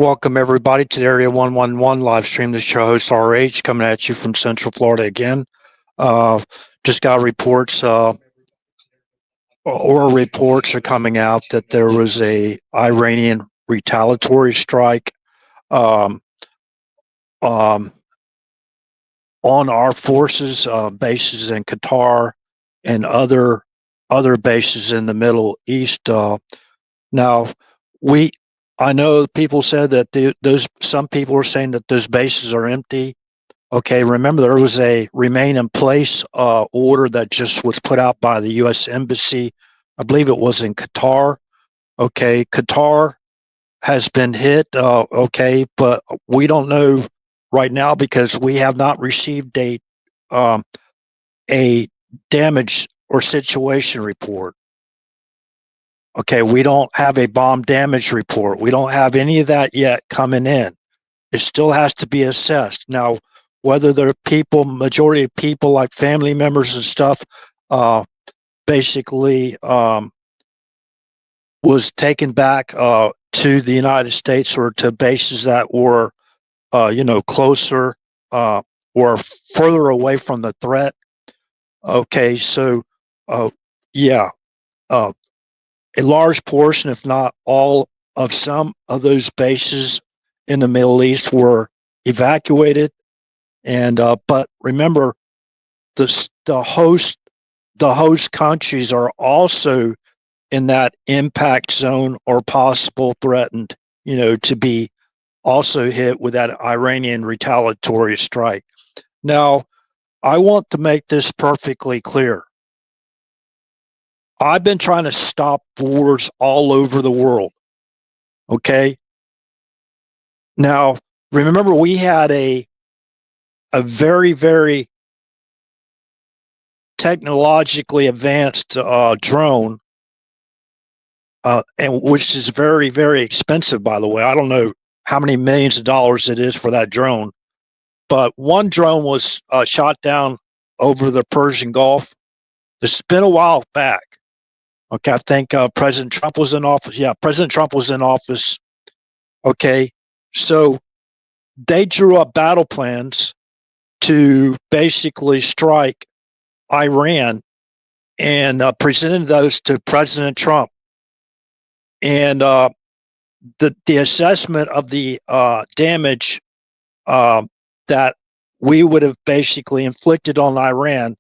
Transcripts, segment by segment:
Welcome everybody to the Area 111 live stream. This is your host RH coming at you from Central Florida again. Uh, just got reports, oral reports are coming out that there was a Iranian retaliatory strike um, um, on our forces bases in Qatar and other bases in the Middle East. Now, we I know people said that those some people are saying that those bases are empty. Okay, remember there was a remain in place order that just was put out by the U.S. Embassy. I believe it was in Qatar. Okay, Qatar has been hit. Okay, but we don't know right now because we have not received um, a damage or situation report. Okay, we don't have a bomb damage report. We don't have any of that yet coming in. It still has to be assessed. Now, whether the people, majority of people like family members and stuff, uh, basically was taken back to the United States or to bases that were, closer or further away from the threat. Okay, so uh, yeah, uh, a large portion, if not all, of some of those bases in the Middle East were evacuated. And but remember, the host countries are also in that impact zone or possible threatened, to be also hit with that Iranian retaliatory strike. Now, I want to make this perfectly clear. I've been trying to stop wars all over the world. Okay. Now, remember, we had a very, very technologically advanced drone, and which is very, very expensive, by the way. I don't know how many millions of dollars it is for that drone, but one drone was shot down over the Persian Gulf. This has been a while back. Okay, I think President Trump was in office. Yeah, President Trump was in office. Okay, so they drew up battle plans to basically strike Iran and presented those to President Trump. And the assessment of the damage that we would have basically inflicted on Iran,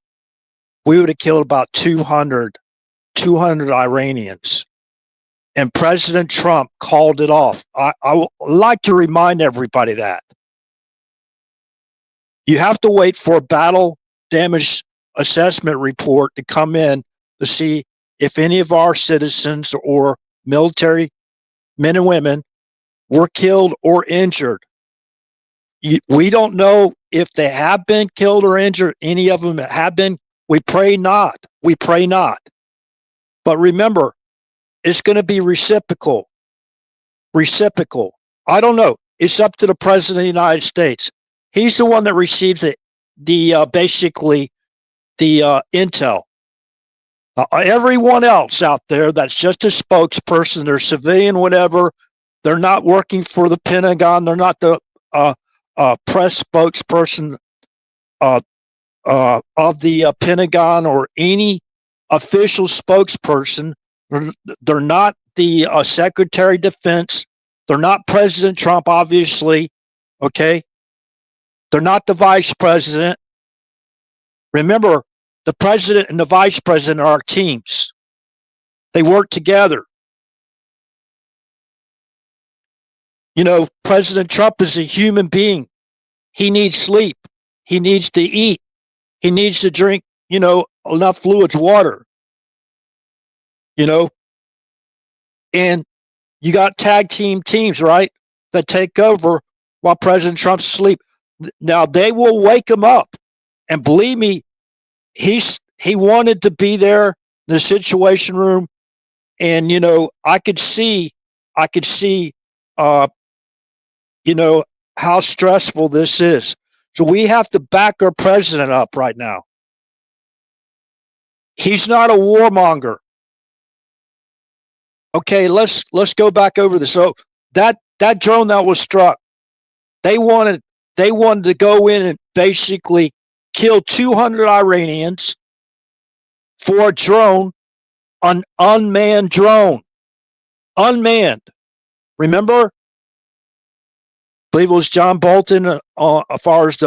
we would have killed about 200 Iranians. And President Trump called it off. I would like to remind everybody that you have to wait for a battle damage assessment report to come in to see if any of our citizens or military men and women were killed or injured. We don't know if they have been killed or injured. Any of them have been. We pray not. We pray not. But remember, it's going to be reciprocal. Reciprocal. I don't know. It's up to the President of the United States. He's the one that receives basically the intel. Everyone else out there that's just a spokesperson, they're civilian, whatever. They're not working for the Pentagon. They're not the press spokesperson of the Pentagon or any official spokesperson. They're not the Secretary of Defense. They're not President Trump, obviously. Okay. They're not the vice president. Remember, the president and the vice president are teams. They work together. President Trump is a human being. He needs sleep. He needs to eat. He needs to drink, enough fluids, water. And you got tag teams, right, that take over while President Trump's asleep. Now, they will wake him up. And believe me, he wanted to be there in the Situation Room. And, I could see, how stressful this is. So we have to back our president up right now. He's not a warmonger. Okay, let's go back over this. So that that drone that was struck, they wanted to go in and basically kill 200 Iranians for a drone, an unmanned drone. Unmanned. Remember? I believe it was John Bolton as far as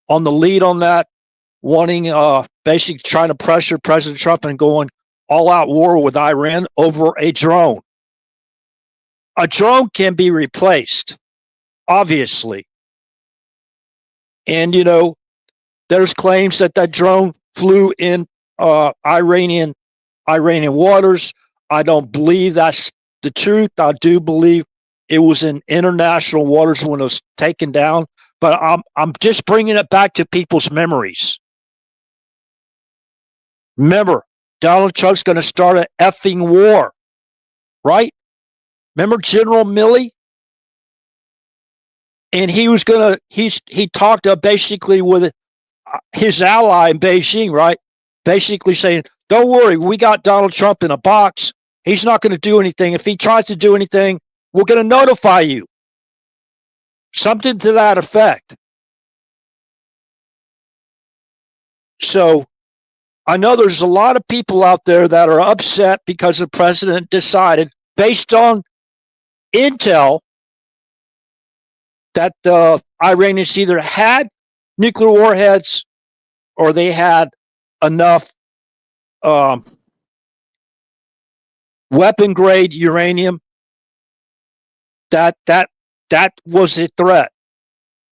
on the lead on that, wanting basically trying to pressure President Trump and going all out war with Iran over a drone. A drone can be replaced, obviously. And, there's claims that drone flew in Iranian waters. I don't believe that's the truth. I do believe it was in international waters when it was taken down. But I'm just bringing it back to people's memories. Remember, Donald Trump's going to start an effing war, right? Remember General Milley? And he talked basically with his ally in Beijing, right? Basically saying, don't worry, we got Donald Trump in a box. He's not going to do anything. If he tries to do anything, we're going to notify you. Something to that effect. So I know there's a lot of people out there that are upset because the president decided, based on intel, that the Iranians either had nuclear warheads or they had enough weapon grade uranium that was a threat.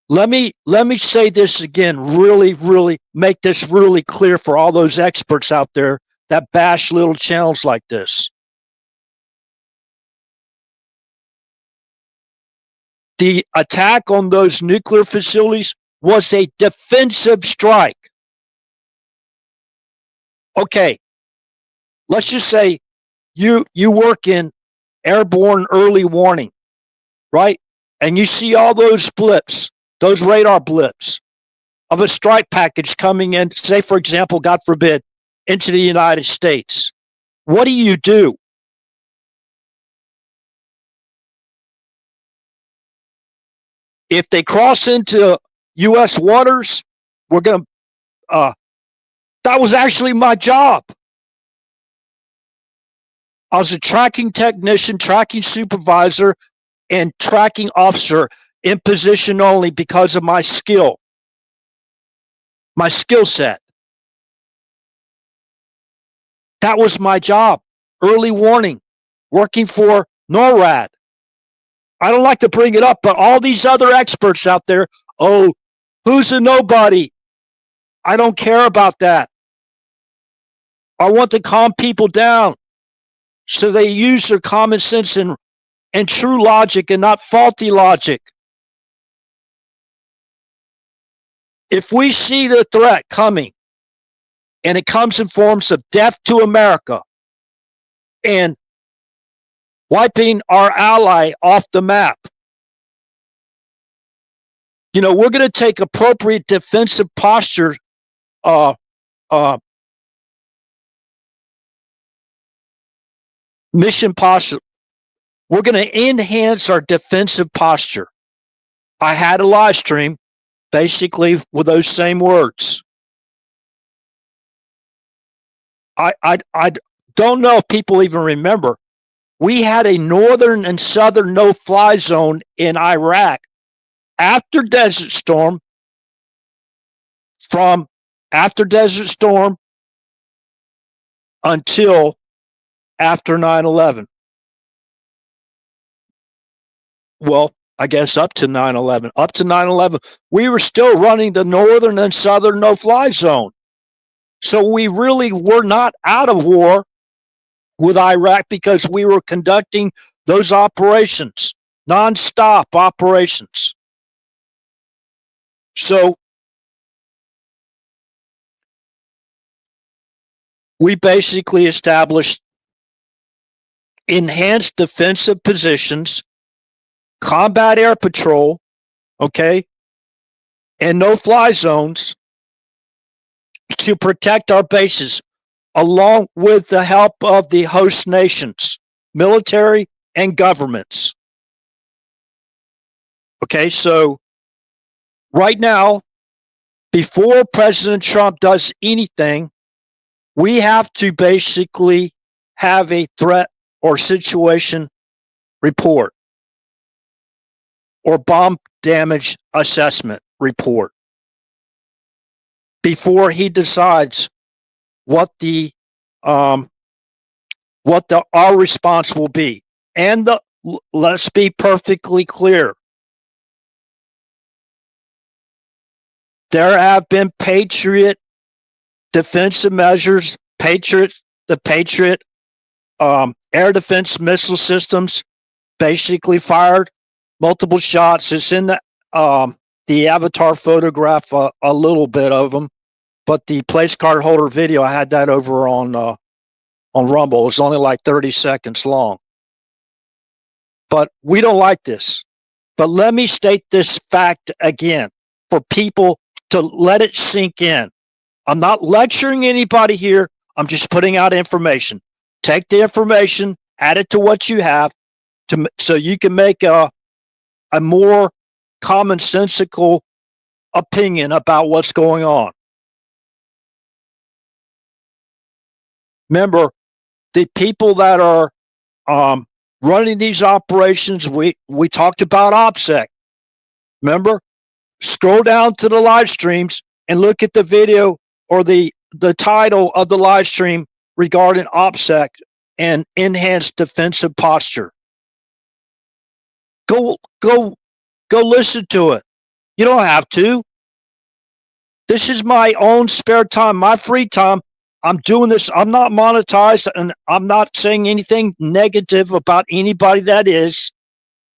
Let me say this again, really make this really clear for all those experts out there that bash little channels like this. The attack on those nuclear facilities was a defensive strike. Okay, let's just say you work in airborne early warning, right? And you see all those blips, those radar blips of a strike package coming in, say, for example, God forbid, into the United States. What do? If they cross into U.S. waters, we're going to, that was actually my job. I was a tracking technician, tracking supervisor, and tracking officer in position only because of my skill set. That was my job. Early warning, working for NORAD. I don't like to bring it up, but all these other experts out there, oh, who's a nobody? I don't care about that. I want to calm people down so they use their common sense and true logic and not faulty logic. If we see the threat coming and it comes in forms of death to America and wiping our ally off the map, we're going to take appropriate defensive posture, mission posture. We're going to enhance our defensive posture. I had a live stream basically with those same words. I don't know if people even remember. We had a northern and southern no-fly zone in Iraq after Desert Storm, until after 9/11. Well, I guess up to 9/11. Up to 9/11, we were still running the northern and southern no-fly zone. So we really were not out of war with Iraq because we were conducting those operations, nonstop operations. So we basically established enhanced defensive positions, combat air patrol, okay, and no-fly zones to protect our bases, along with the help of the host nations, military and governments. Okay, so right now, before President Trump does anything, we have to basically have a threat or situation report or bomb damage assessment report before he decides what our response will be. And let's be perfectly clear. There have been Patriot defensive measures, the Patriot air defense missile systems basically fired multiple shots. It's in the avatar photograph, a little bit of them, but the place card holder video, I had that over on Rumble. It's only like 30 seconds long. But we don't like this. But let me state this fact again for people to let it sink in. I'm not lecturing anybody here. I'm just putting out information. Take the information, add it to what you have, so you can make a more commonsensical opinion about what's going on. Remember, the people that are running these operations, we talked about OPSEC. Remember, scroll down to the live streams and look at the video or the title of the live stream regarding OPSEC and enhanced defensive posture. Go listen to it. You don't have to. This is my own spare time, my free time. I'm doing this. I'm not monetized, and I'm not saying anything negative about anybody that is.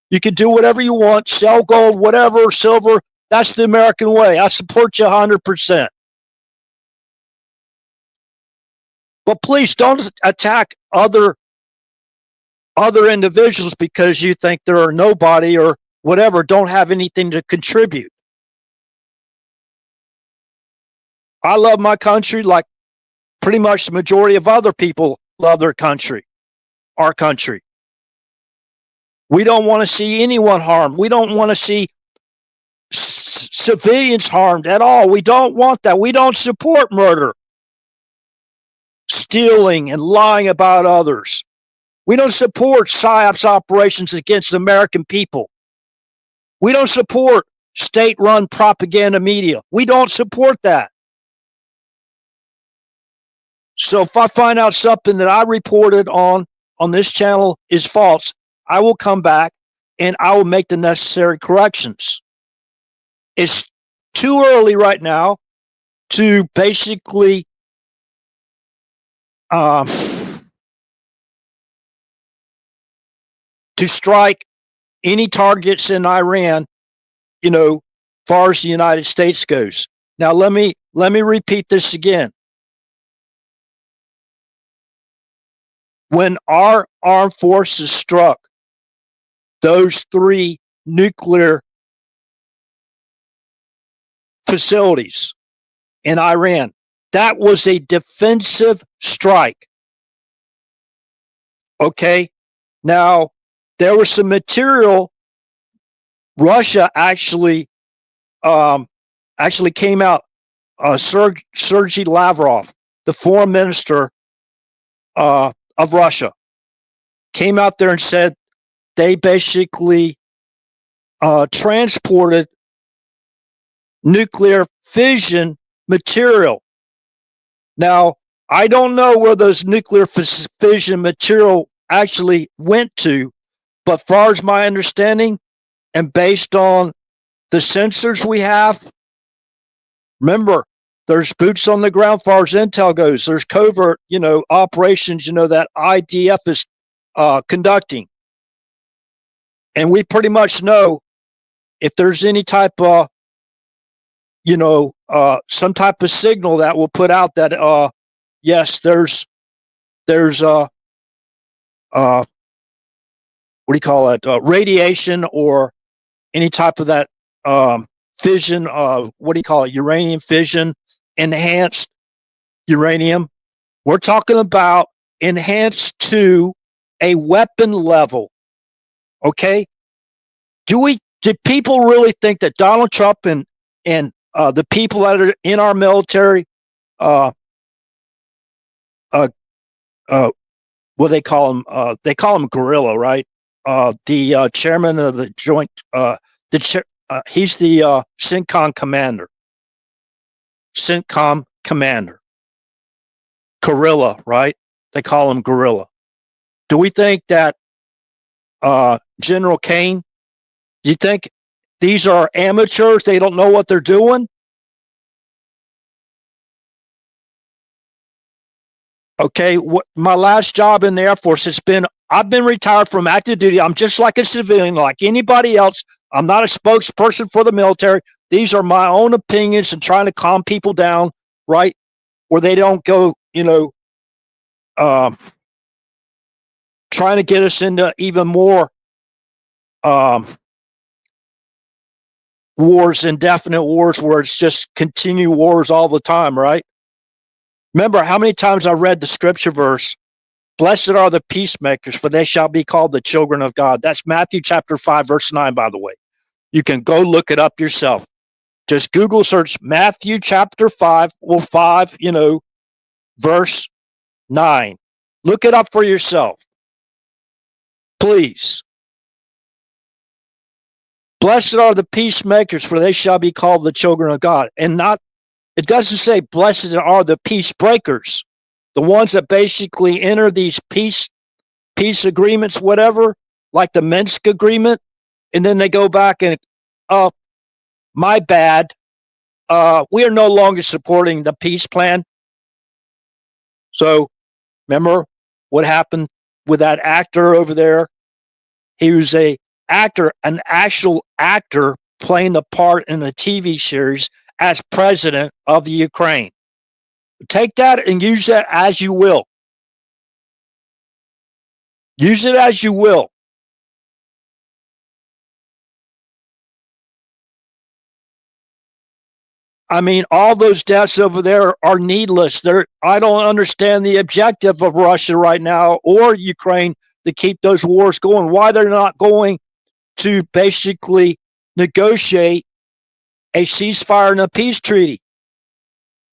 You can do whatever you want, sell gold, whatever, silver. That's the American way. I support you 100%. But please don't attack other individuals because you think they're nobody or whatever, don't have anything to contribute. I love my country like pretty much the majority of other people love their country, our country. We don't want to see anyone harmed. We don't want to see civilians harmed at all. We don't want that. We don't support murder, stealing, and lying about others. We don't support PSYOPs operations against the American people. We don't support state-run propaganda media. We don't support that. So if I find out something that I reported on this channel is false, I will come back and I will make the necessary corrections. It's too early right now to basically to strike any targets in Iran, far as the United States goes. Now let me repeat this again. When our armed forces struck those 3 nuclear facilities in Iran, that was a defensive strike. Okay? Now, there was some material. Russia actually came out. Sergei Lavrov, the foreign minister of Russia, came out there and said they basically transported nuclear fission material. Now, I don't know where those nuclear fission material actually went to, but far as my understanding, and based on the sensors we have, remember, there's boots on the ground far as intel goes. There's covert, operations, that IDF is conducting. And we pretty much know if there's any type of, some type of signal that will put out that, yes, there's what do you call it? Radiation or any type of that fission, what do you call it? Uranium fission, enhanced uranium. We're talking about enhanced to a weapon level. Okay? Do we Do people really think that Donald Trump and the people that are in our military, uh, uh, uh, what they call him? They call him Gorilla, right? The chairman of the joint, he's the CENTCOM commander. CENTCOM commander. Gorilla, right? They call him Gorilla. Do we think that General Kane? Do you think these are amateurs? They don't know what they're doing? Okay, my last job in the Air Force has been, I've been retired from active duty. I'm just like a civilian, like anybody else. I'm not a spokesperson for the military. These are my own opinions and trying to calm people down, right? Where they don't go, trying to get us into even more wars, indefinite wars, where it's just continue wars all the time, right? Remember how many times I read the scripture verse, blessed are the peacemakers, for they shall be called the children of God. That's Matthew chapter 5, verse 9, by the way. You can go look it up yourself. Just Google search Matthew chapter 5, verse 9. Look it up for yourself. Please. Blessed are the peacemakers, for they shall be called the children of God. And not, it doesn't say blessed are the peace breakers, the ones that basically enter these peace agreements, whatever, like the Minsk agreement, and then they go back and, my bad, we are no longer supporting the peace plan. So remember what happened with that actor over there? He was an actual actor playing the part in a TV series as president of the Ukraine. Take that and use that as you will. Use it as you will. I mean, all those deaths over there are needless. I don't understand the objective of Russia right now or Ukraine to keep those wars going. Why they're not going to basically negotiate a ceasefire and a peace treaty.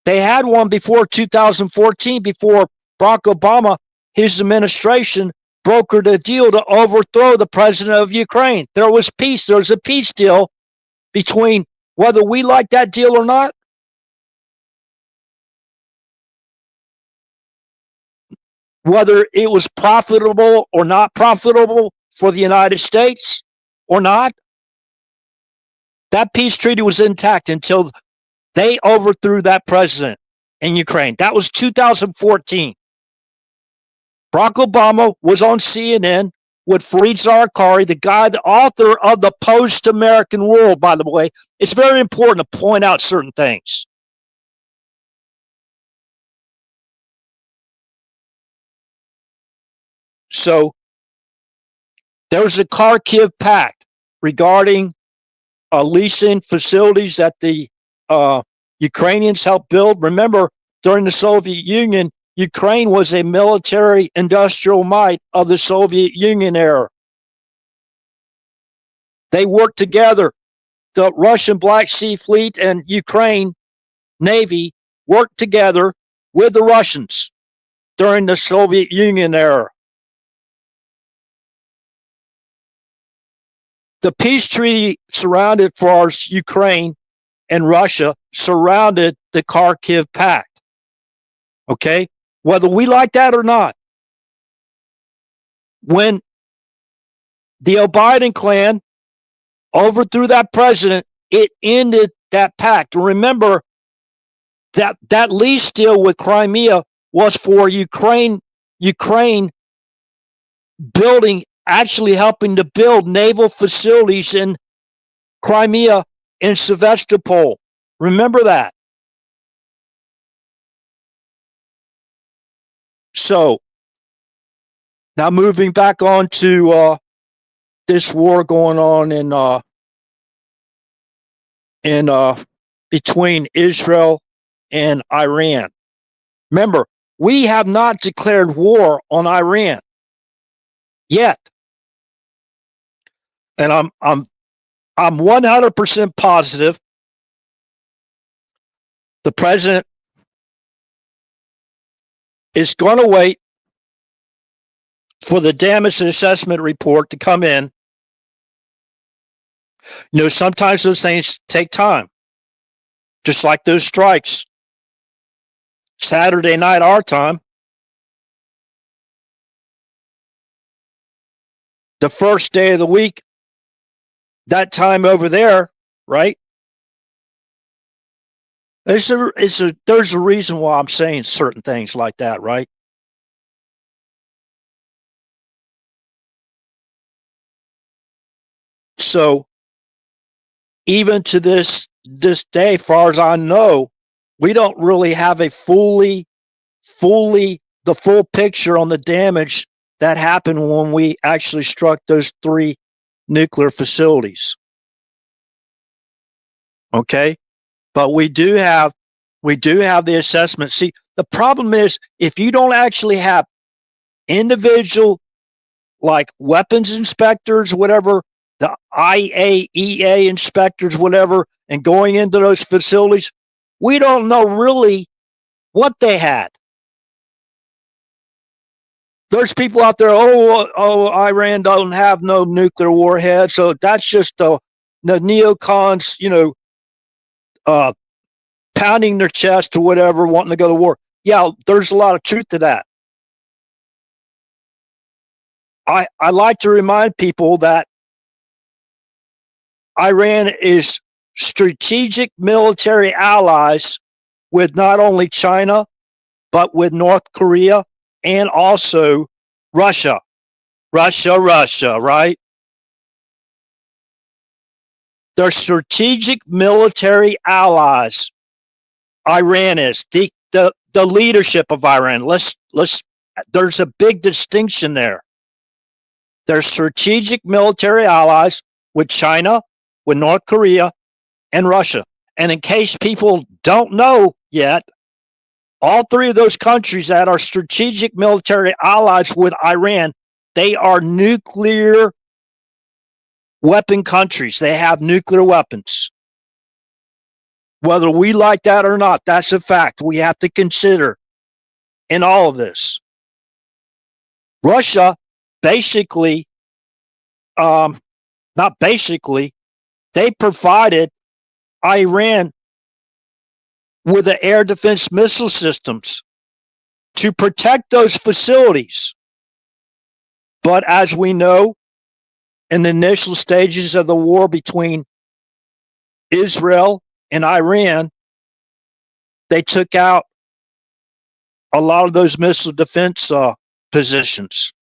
They had one before 2014, before Barack Obama, his administration, brokered a deal to overthrow the president of Ukraine. There was peace. There was a peace deal between, whether we like that deal or not. Whether it was profitable or not profitable for the United States or not, that peace treaty was intact until they overthrew that president in Ukraine. That was 2014. Barack Obama was on CNN with Fareed Zakaria, the author of The Post-American World, by the way. It's very important to point out certain things. So there's a Kharkiv Pact regarding leasing facilities that the Ukrainians helped build. Remember, during the Soviet Union, Ukraine was a military industrial might of the Soviet Union era. They worked together. The Russian Black Sea Fleet and Ukraine Navy worked together with the Russians during the Soviet Union era. The peace treaty surrounded for Ukraine and Russia surrounded the Kharkiv Pact. Okay? Whether we like that or not. When the Biden clan overthrew that president, it ended that pact. Remember that lease deal with Crimea was for Ukraine building, actually helping to build naval facilities in Crimea and Sevastopol. Remember that. So now moving back on to this war going on in between Israel and Iran. Remember, we have not declared war on Iran yet. And I'm I'm 100% positive the president is going to wait for the damage assessment report to come in. You know, sometimes those things take time, just like those strikes. Saturday night, our time, the first day of the week, that time over there, right? There's a reason why I'm saying certain things like that, right? So even to this day, as far as I know, we don't really have a fully the full picture on the damage that happened when we actually struck those 3 nuclear facilities. Okay, but we do have the assessment. See, the problem is if you don't actually have individual like weapons inspectors, whatever, the IAEA inspectors, whatever, and going into those facilities, we don't know really what they had. There's people out there, Iran doesn't have no nuclear warhead, so that's just the neocons, pounding their chest or whatever, wanting to go to war. Yeah, there's a lot of truth to that. I like to remind people that Iran is strategic military allies with not only China, but with North Korea and also Russia. Russia, right? They're strategic military allies. Iran is the leadership of Iran. There's a big distinction there. They're strategic military allies with China, with North Korea, and Russia. And in case people don't know yet, all 3 of those countries that are strategic military allies with Iran, they are nuclear weapon countries. They have nuclear weapons. Whether we like that or not, that's a fact we have to consider in all of this. Russia basically, not basically, they provided Iran with the air defense missile systems to protect those facilities. But as we know, in the initial stages of the war between Israel and Iran, they took out a lot of those missile defense positions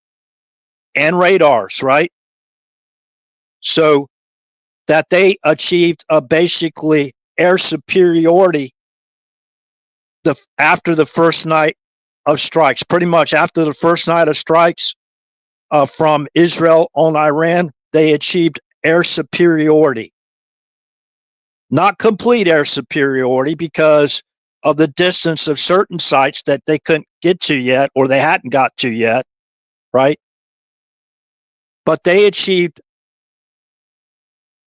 and radars, right? So that they achieved a basically air superiority after the first night of strikes. Pretty much after the first night of strikes from Israel on Iran, they achieved air superiority. Not complete air superiority because of the distance of certain sites that they couldn't get to yet or they hadn't got to yet, right? But they achieved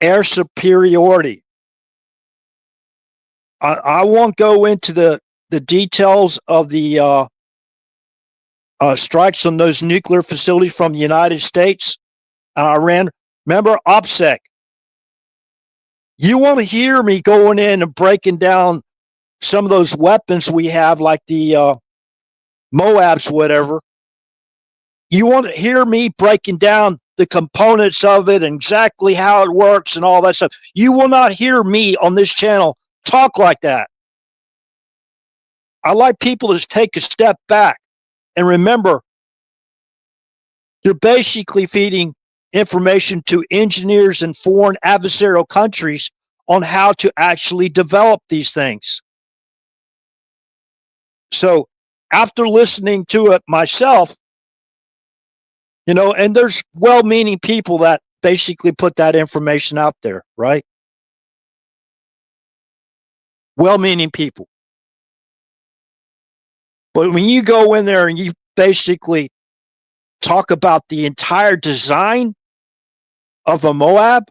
air superiority. I won't go into the details of the strikes on those nuclear facilities from the United States and Iran. Remember OPSEC. You want to hear me going in and breaking down some of those weapons we have, like the Moabs, whatever. You want to hear me breaking down the components of it and exactly how it works and all that stuff. You will not hear me on this channel talk like that. I like people to take a step back and remember, you're basically feeding information to engineers in foreign adversarial countries on how to actually develop these things. So after listening to it myself, and there's well-meaning people that basically put that information out there, right? Well-meaning people. But when you go in there and you basically talk about the entire design of a Moab,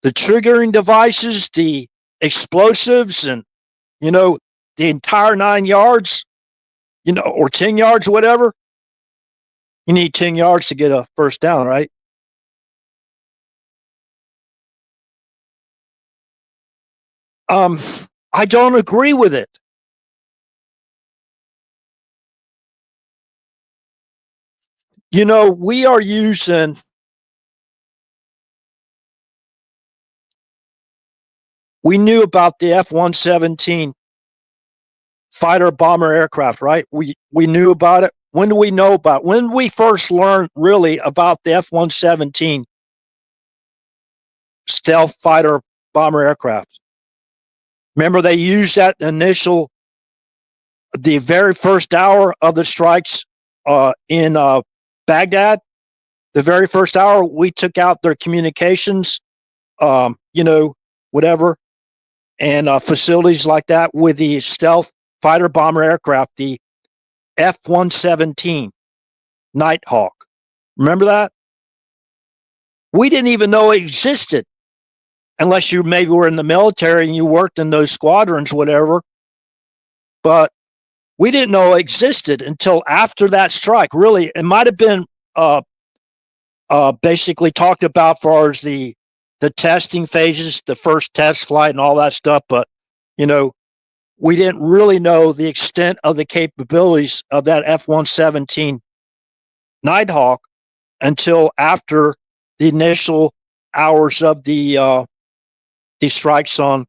the triggering devices, the explosives, and, the entire 9 yards, or 10 yards, or whatever. You need 10 yards to get a first down, right? I don't agree with it. We are using, we knew about the F-117 fighter bomber aircraft, right? We knew about it. When do we know about it? When we first learned really about the F-117 stealth fighter bomber aircraft? Remember, they used that the very first hour of the strikes in Baghdad. The very first hour, we took out their communications, whatever, and facilities like that with the stealth fighter bomber aircraft, the F-117 Nighthawk. Remember that? We didn't even know it existed unless you maybe were in the military and you worked in those squadrons, whatever. But we didn't know it existed until after that strike. Really, it might have been basically talked about far as the testing phases, the first test flight and all that stuff. But, we didn't really know the extent of the capabilities of that F-117 Nighthawk until after the initial hours of the strikes on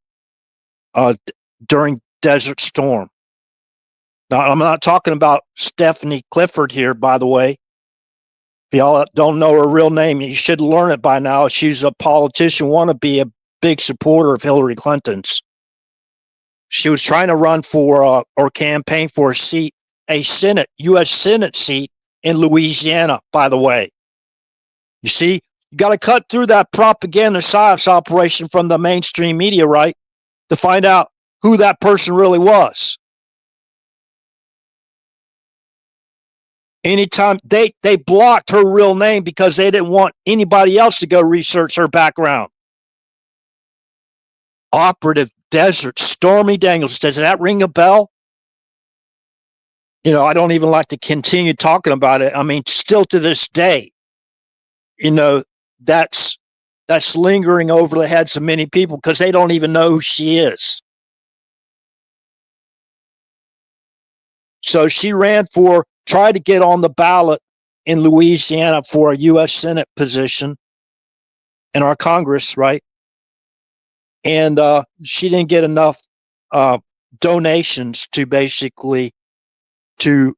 during Desert Storm. Now, I'm not talking about Stephanie Clifford here, by the way. If y'all don't know her real name, you should learn it by now. She's a politician, wannabe, a big supporter of Hillary Clinton's. She was trying to run for or campaign for a U.S. Senate seat in Louisiana, by the way. You see, you got to cut through that propaganda psyops operation from the mainstream media, right, to find out who that person really was. Anytime they blocked her real name because they didn't want anybody else to go research her background. Operative Desert, Stormy Daniels. Does that ring a bell? I don't even like to continue talking about it. I mean, still to this day, that's lingering over the heads of many people because they don't even know who she is. So she tried to get on the ballot in Louisiana for a U.S. Senate position in our Congress, right? And she didn't get enough donations to basically to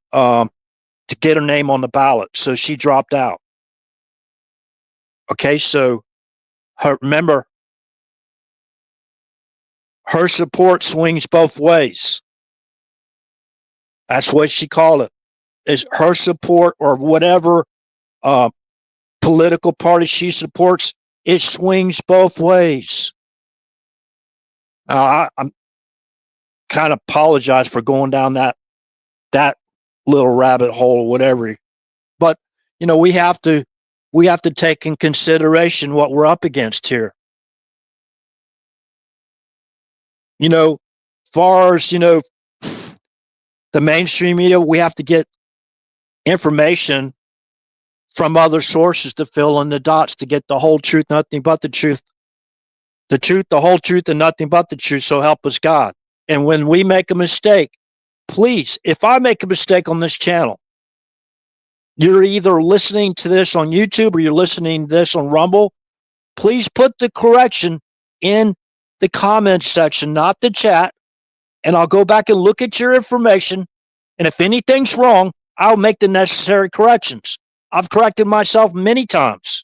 get her name on the ballot, so she dropped out. Okay, so remember, her support swings both ways. That's what she called it. Is her support or whatever political party she supports, it swings both ways. I'm kind of apologize for going down that little rabbit hole or whatever, but we have to take in consideration what we're up against here. Far as the mainstream media, we have to get information from other sources to fill in the dots to get the whole truth, nothing but the truth. The truth, the whole truth, and nothing but the truth, so help us God. And when we make a mistake, please, if I make a mistake on this channel, you're either listening to this on YouTube or you're listening to this on Rumble, please put the correction in the comments section, not the chat, and I'll go back and look at your information, and if anything's wrong, I'll make the necessary corrections. I've corrected myself many times.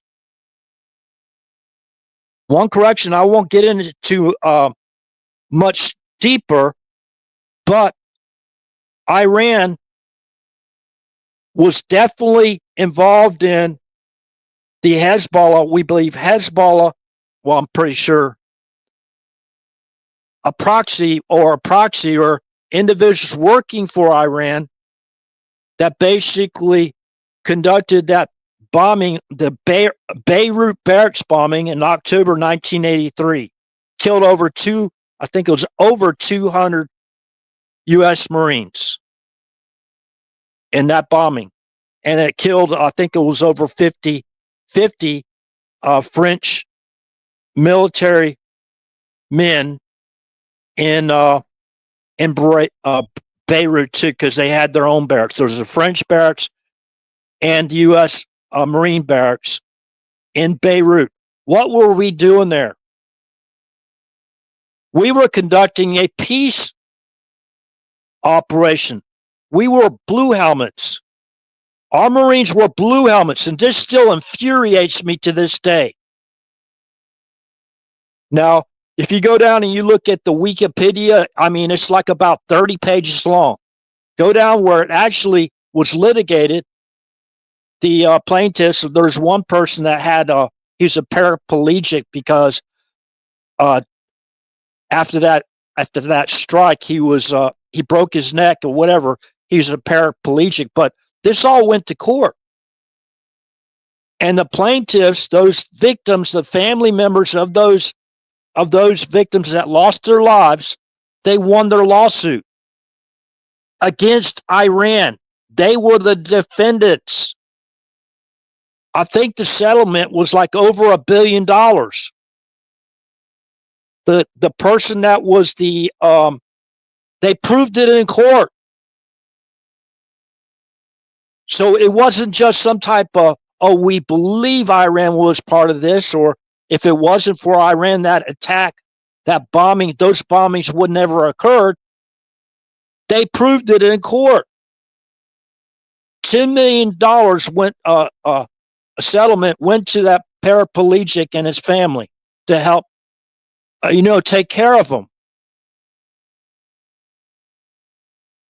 One correction I won't get into much deeper, but Iran was definitely involved in the Hezbollah. We believe Hezbollah, well, I'm pretty sure, a proxy or individuals working for Iran that basically conducted that bombing, the Beirut barracks bombing in October 1983, killed I think it was over 200 U.S. Marines in that bombing. And it killed, I think it was over 50 French military men in Beirut too, because they had their own barracks. There was a French barracks and U.S. Marine barracks in Beirut. What were we doing there? We were conducting a peace operation. We were blue helmets. Our Marines were blue helmets, and this still infuriates me to this day. Now, if you go down and you look at the Wikipedia, I mean, it's like about 30 pages long. Go down where it actually was litigated. The plaintiffs, there's one person that had, he's a paraplegic because after that strike, he broke his neck or whatever. He's a paraplegic, but this all went to court. And the plaintiffs, those victims, the family members of those victims that lost their lives, they won their lawsuit against Iran. They were the defendants. I think the settlement was like over $1 billion. The person that was they proved it in court. So it wasn't just some type of, oh, we believe Iran was part of this, or if it wasn't for Iran, that attack, that bombing, those bombings would never occurred. They proved it in court. $10 million went, a settlement went to that paraplegic and his family to help, take care of them.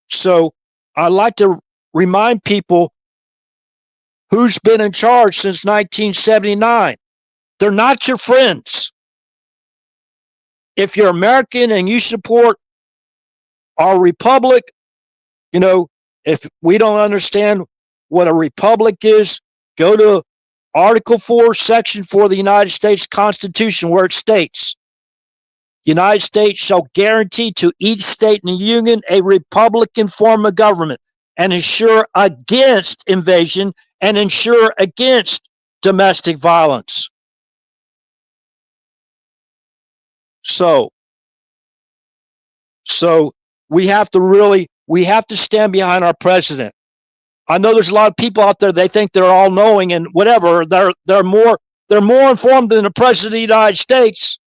So I like to remind people who's been in charge since 1979. They're not your friends. If you're American and you support our republic, if we don't understand what a republic is, go to Article 4, Section 4 of the United States Constitution, where it states, United States shall guarantee to each state in the Union a Republican form of government and ensure against invasion and ensure against domestic violence. So we have to stand behind our president. I know there's a lot of people out there, they think they're all knowing and whatever. They're more informed than the president of the United States.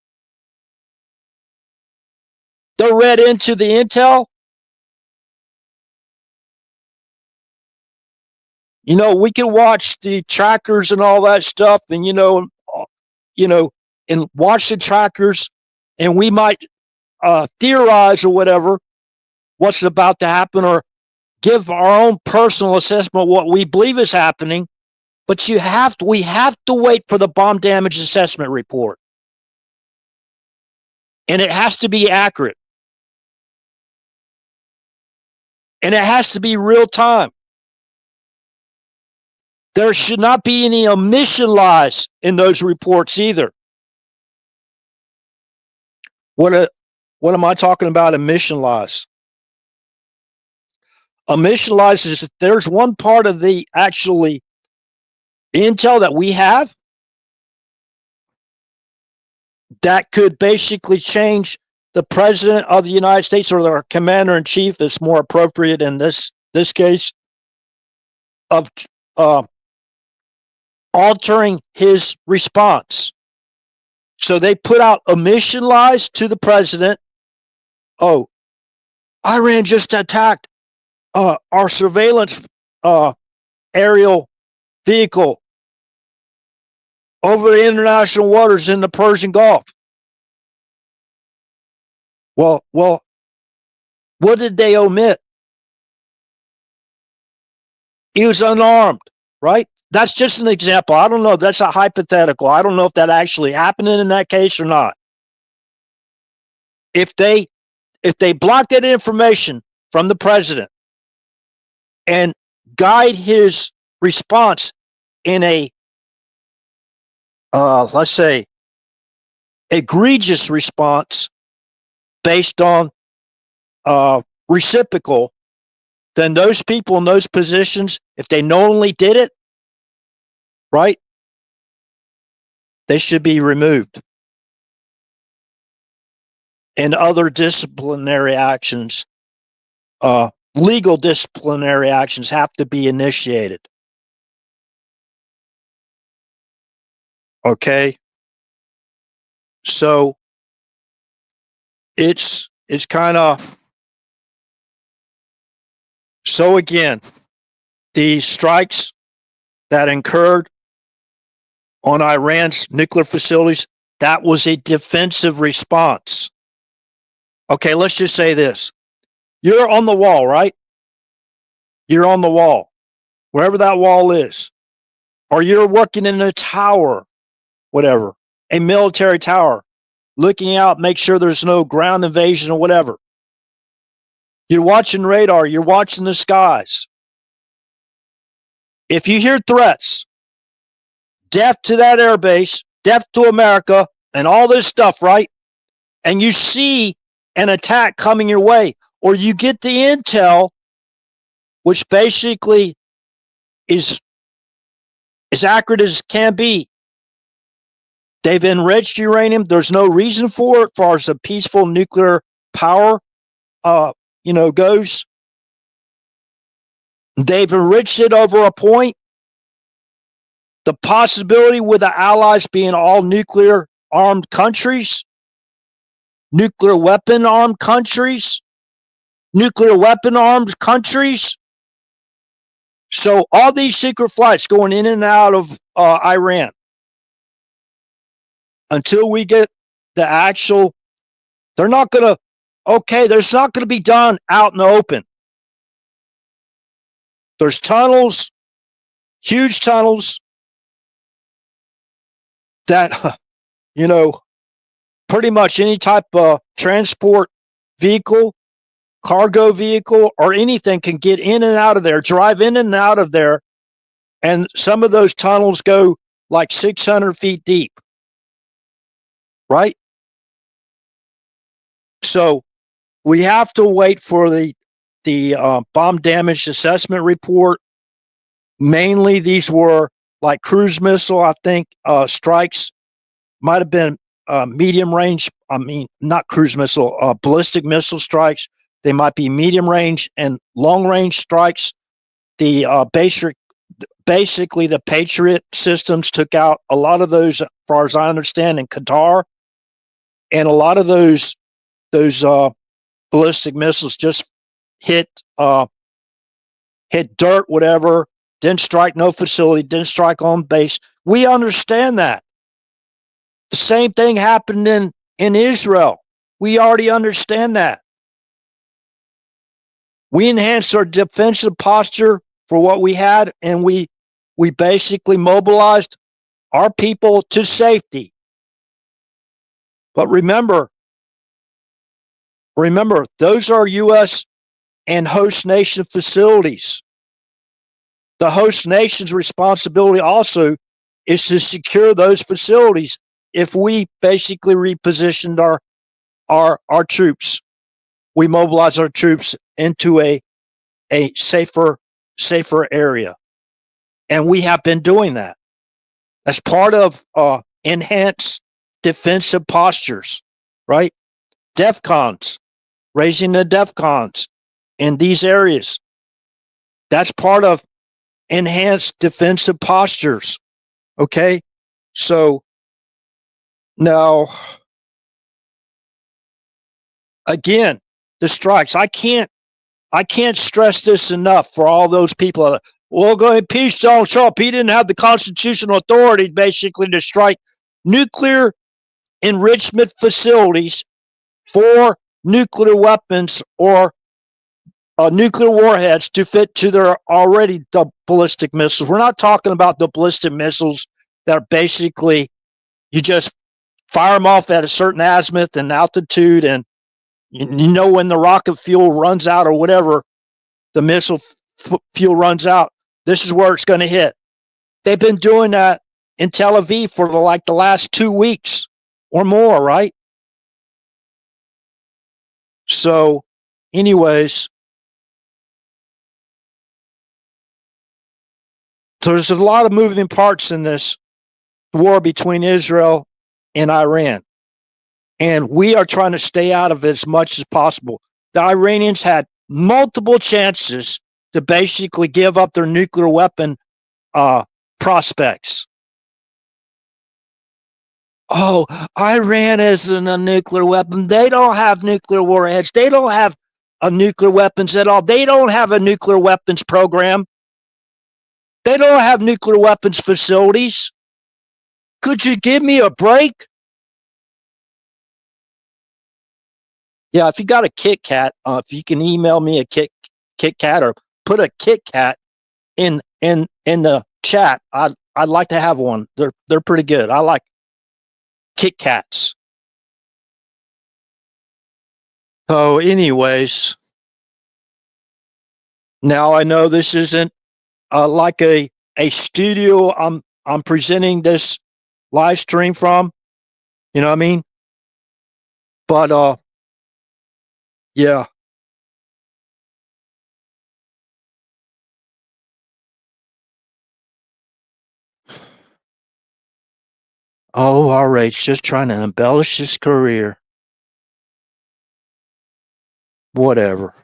They're read into the intel. We can watch the trackers and all that stuff and, and watch the trackers, and we might theorize or whatever what's about to happen, or give our own personal assessment of what we believe is happening. But we have to wait for the bomb damage assessment report. And it has to be accurate. And it has to be real time. There should not be any omission lies in those reports either. What am I talking about, omission lies? Omission lies is that there's one part of the intel that we have that could basically change the president of the United States, or their commander-in-chief is more appropriate in this case, of altering his response. So they put out omission lies to the president. Oh, Iran just attacked our surveillance aerial vehicle over the international waters in the Persian Gulf. Well, what did they omit? He was unarmed, right? That's just an example. I don't know. That's a hypothetical. I don't know if that actually happened in that case or not. If they block that information from the president and guide his response in a, let's say, egregious response based on reciprocal, then those people in those positions, if they knowingly did it, right, they should be removed. And other disciplinary actions, legal disciplinary actions have to be initiated. Okay? So it's kind of, so again, the strikes that occurred on Iran's nuclear facilities, that was a defensive response. Okay, let's just say this. You're on the wall, right? You're on the wall, wherever that wall is. Or you're working in a tower, whatever, a military tower, looking out, make sure there's no ground invasion or whatever. You're watching radar, you're watching the skies. If you hear threats, death to that airbase, death to America, and all this stuff, right? And you see an attack coming your way, or you get the intel, which basically is as accurate as can be. They've enriched uranium. There's no reason for it, as far as a peaceful nuclear power, goes. They've enriched it over a point. The possibility with the Allies being all nuclear armed countries, nuclear weapon armed countries, nuclear weapon armed countries. So all these secret flights going in and out of Iran, until we get the actual, there's not going to be done out in the open. There's tunnels, huge tunnels that, pretty much any type of transport vehicle, cargo vehicle, or anything can get in and out of there, drive in and out of there. And some of those tunnels go like 600 feet deep. Right? So we have to wait for the bomb damage assessment report. Mainly these were like cruise missile, I think, strikes. Might have been medium range. Not cruise missile, ballistic missile strikes. They might be medium range and long range strikes. The basically the Patriot systems took out a lot of those, as far as I understand, in Qatar. And a lot of those ballistic missiles just hit dirt, whatever, didn't strike no facility, didn't strike on base. We understand that. The same thing happened in Israel. We already understand that. We enhanced our defensive posture for what we had, and we basically mobilized our people to safety. But remember, those are U.S. and host nation facilities. The host nation's responsibility also is to secure those facilities. If we basically repositioned our troops, we mobilize our troops into a safer area. And we have been doing that. As part of enhanced defensive postures, right? DEFCONs, raising the DEFCONs in these areas. That's part of enhanced defensive postures. Okay? So now, again, the strikes. I can't stress this enough for all those people that, well, go ahead, peace don't show up. He didn't have the constitutional authority basically to strike nuclear enrichment facilities for nuclear weapons or nuclear warheads to fit to their already ballistic missiles. We're not talking about the ballistic missiles that are basically, you just fire them off at a certain azimuth and altitude, and when the rocket fuel runs out or whatever, the missile fuel runs out, this is where it's going to hit. They've been doing that in Tel Aviv for like the last 2 weeks or more, right? So, anyways, there's a lot of moving parts in this war between Israel and Iran. And we are trying to stay out of it as much as possible. The Iranians had multiple chances to basically give up their nuclear weapon prospects. Oh, Iran isn't a nuclear weapon. They don't have nuclear warheads. They don't have nuclear weapons at all. They don't have a nuclear weapons program. They don't have nuclear weapons facilities. Could you give me a break? Yeah, if you got a Kit Kat, if you can email me a Kit Kat or put a Kit Kat in the chat, I'd like to have one. They're pretty good. I like Kit Kats. So, anyways, now I know this isn't like a studio I'm presenting this live stream from. You know what I mean? But yeah. Oh, all right. Just trying to embellish his career. Whatever.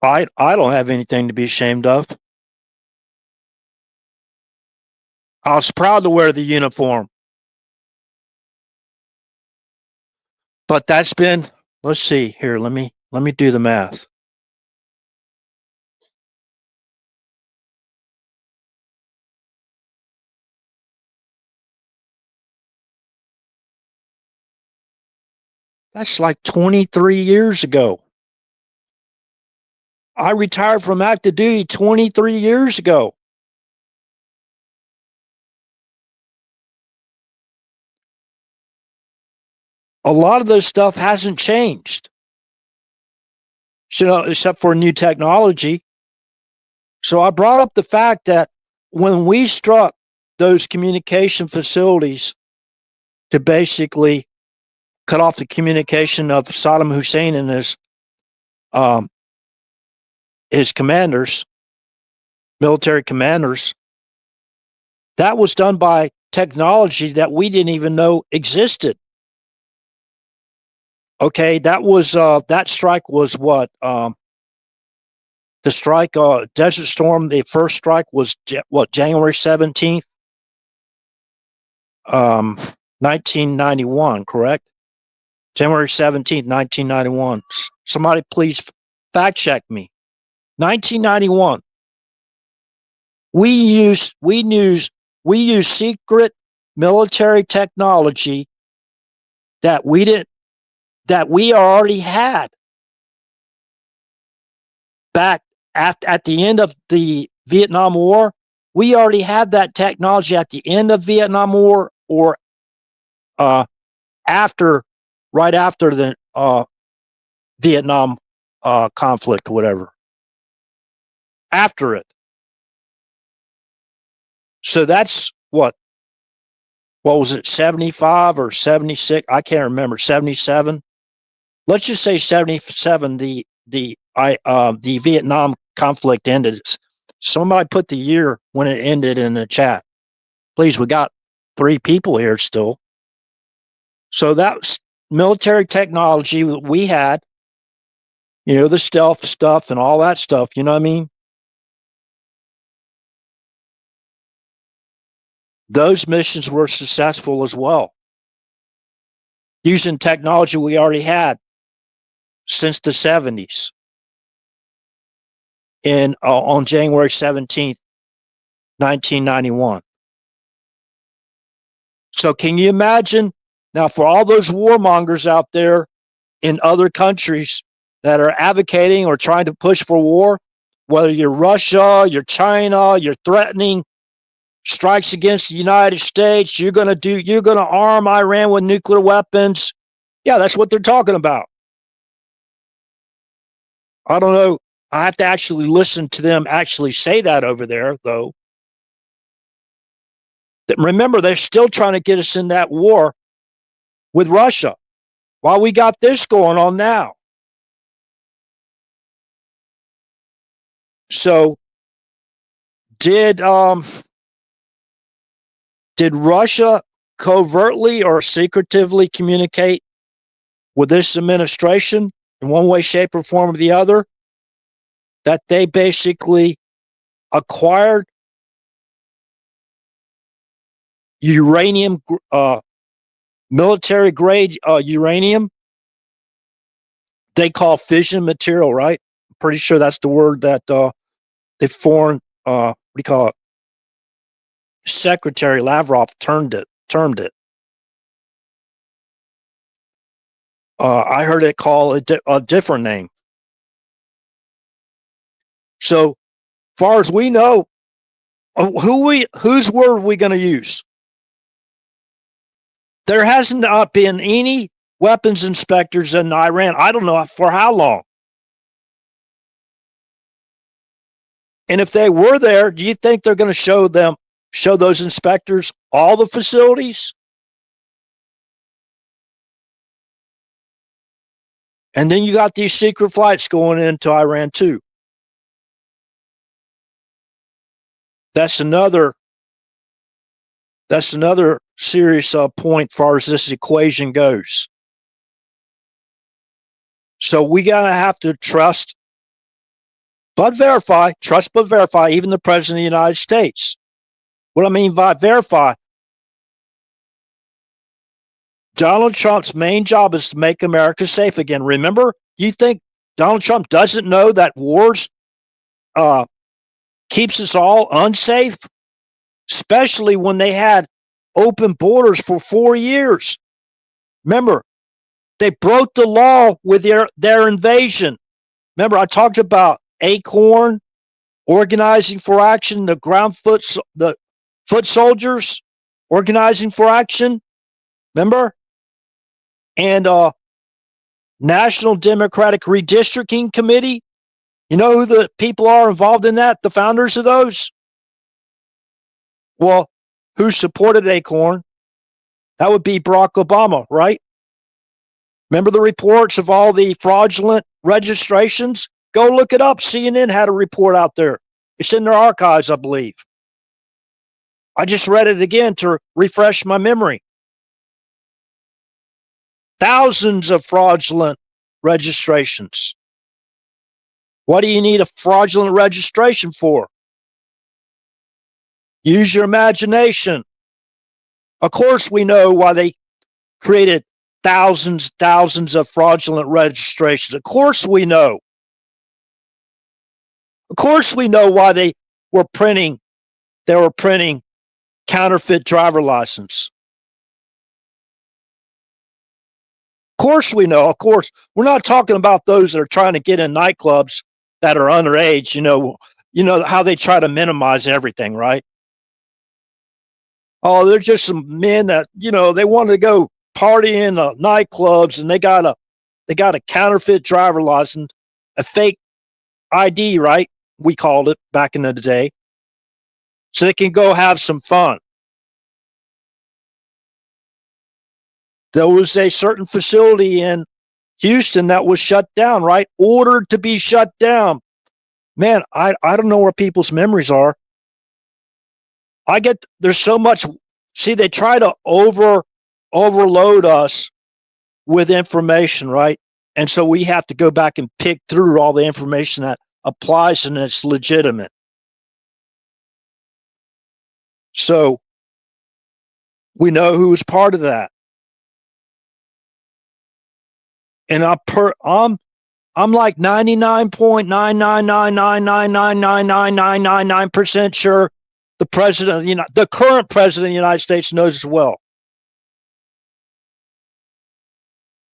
I don't have anything to be ashamed of. I was proud to wear the uniform. But that's been, let's see here, let me do the math. That's like 23 years ago. I retired from active duty 23 years ago. A lot of this stuff hasn't changed. So, except for new technology. So I brought up the fact that when we struck those communication facilities to basically cut off the communication of Saddam Hussein and his commanders, military commanders, that was done by technology that we didn't even know existed. Okay, that was that strike was what the strike, Desert Storm. The first strike was January 17th, 1991, correct? January 17th, 1991. Somebody please fact check me. 1991. We use secret military technology that we already had back at the end of the Vietnam War. We already had that technology at the end of Vietnam War or right after the Vietnam conflict, or whatever. After it. So that's what was it, 75 or 76? I can't remember. 77. Let's just say 77. The Vietnam conflict ended. Somebody put the year when it ended in the chat. Please, we got 3 people here still. So that's military technology that we had, the stealth stuff and all that stuff, you know what I mean? Those missions were successful as well, using technology we already had since the 70s. On January 17th, 1991. So can you imagine now, for all those warmongers out there in other countries that are advocating or trying to push for war, whether you're Russia, you're China, you're threatening strikes against the United States, you're going to arm Iran with nuclear weapons. Yeah, that's what they're talking about. I don't know. I have to actually listen to them actually say that over there, though. Remember, they're still trying to get us in that war with Russia while we got this going on now. So did Russia covertly or secretively communicate with this administration in one way, shape, or form or the other that they basically acquired uranium, military grade uranium? They call fission material, right? I'm pretty sure that's the word that the foreign what do you call it? Secretary Lavrov termed it. I heard it called a different name. So far as we know, whose word are we going to use? There has not been any weapons inspectors in Iran. I don't know for how long. And if they were there, do you think they're going to show those inspectors all the facilities? And then you got these secret flights going into Iran too. That's another serious point as far as this equation goes. So we gotta have to trust but verify, even the President of the United States. What I mean by verify, Donald Trump's main job is to make America safe again. Remember, you think Donald Trump doesn't know that wars keeps us all unsafe? Especially when they had open borders for 4 years. Remember, they broke the law with their invasion. Remember, I talked about Acorn, Organizing for Action, the foot soldiers, Organizing for Action. Remember? And National Democratic Redistricting Committee. You know who the people are involved in that? The founders of those? Well, who supported Acorn? That would be Barack Obama, right? Remember the reports of all the fraudulent registrations? Go look it up. CNN had a report out there. It's in their archives, I believe. I just read it again to refresh my memory. Thousands of fraudulent registrations. What do you need a fraudulent registration for? Use your imagination. Of course, we know why they created thousands of fraudulent registrations. Of course, we know. Of course, we know why they were printing counterfeit driver license. Of course, we know. Of course, we're not talking about those that are trying to get in nightclubs that are underage. You know how they try to minimize everything, right? Oh, they're just some men that they want to go party in nightclubs, and they got a counterfeit driver license, a fake ID, right? We called it back in the day, so they can go have some fun. There was a certain facility in Houston that was shut down, right? Ordered to be shut down. Man, I don't know where people's memories are. There's so much. See, they try to overload us with information, right? And so we have to go back and pick through all the information that applies and it's legitimate. So we know who was part of that. And I'm like 99.99999999999% sure the current president of the United States knows as well.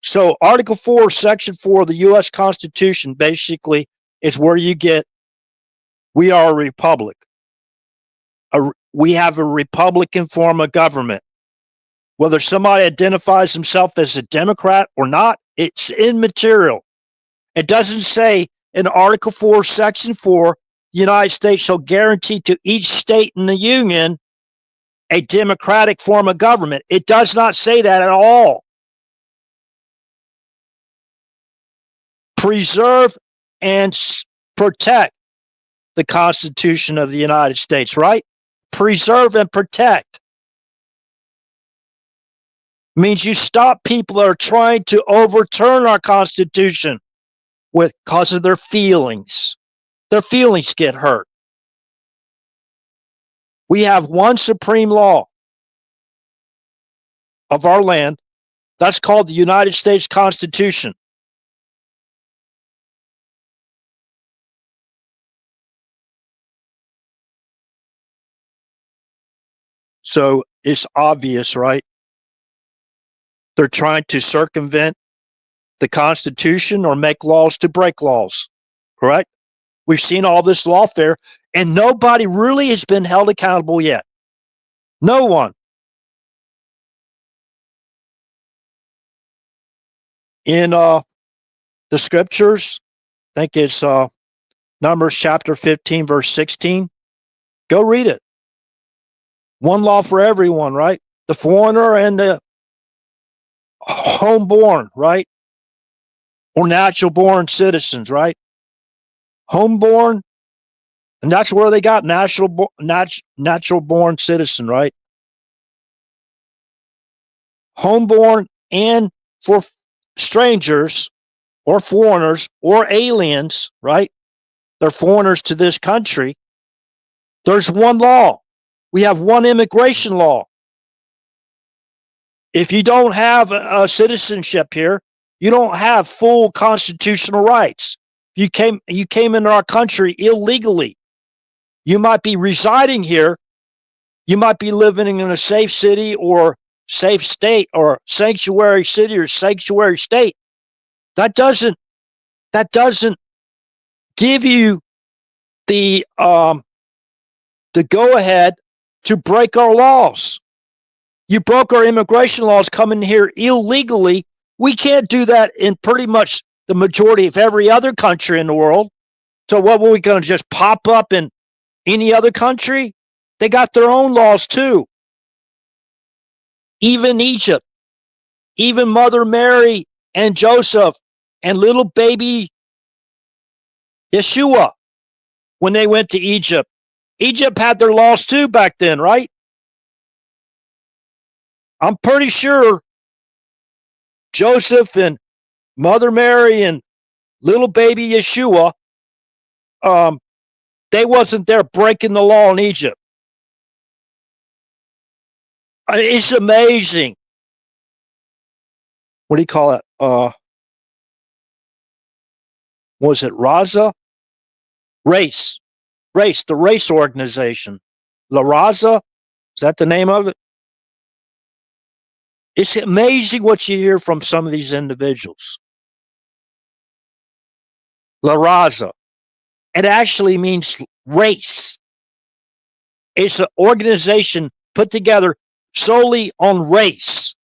So Article 4, Section 4 of the U.S. Constitution basically is where you get, we are a republic. We have a Republican form of government. Whether somebody identifies himself as a Democrat or not, it's immaterial. It doesn't say in Article 4, Section 4, the United States shall guarantee to each state in the Union a democratic form of government. It does not say that at all. Preserve and protect the Constitution of the United States, right? Preserve and protect means you stop people that are trying to overturn our Constitution because of their feelings. Their feelings get hurt. We have one supreme law of our land. That's called the United States Constitution. So it's obvious, right? They're trying to circumvent the Constitution or make laws to break laws, correct? We've seen all this lawfare, and nobody really has been held accountable yet. No one. In the scriptures, I think it's Numbers chapter 15, verse 16. Go read it. One law for everyone, right? The foreigner and the homeborn, right? Or natural born citizens, right? Homeborn, and that's where they got natural born citizen, right? Homeborn, and for strangers or foreigners or aliens, right? They're foreigners to this country. There's one law. We have one immigration law. If you don't have a citizenship here, you don't have full constitutional rights. You came into our country illegally. You might be residing here. You might be living in a safe city or safe state or sanctuary city or sanctuary state. That doesn't give you the go ahead to break our laws. You broke our immigration laws coming here illegally. We can't do that in pretty much the majority of every other country in the world. So what were we going to just pop up in any other country? They got their own laws too. Even Egypt, even Mother Mary and Joseph and little baby Yeshua, when they went to Egypt, Egypt had their laws too back then, right? I'm pretty sure Joseph and Mother Mary and little baby Yeshua, they wasn't there breaking the law in Egypt. It's amazing. What do you call it? Was it Raza? Race, the race organization. La Raza, is that the name of it? It's amazing what you hear from some of these individuals. La Raza. It actually means race. It's an organization put together solely on race.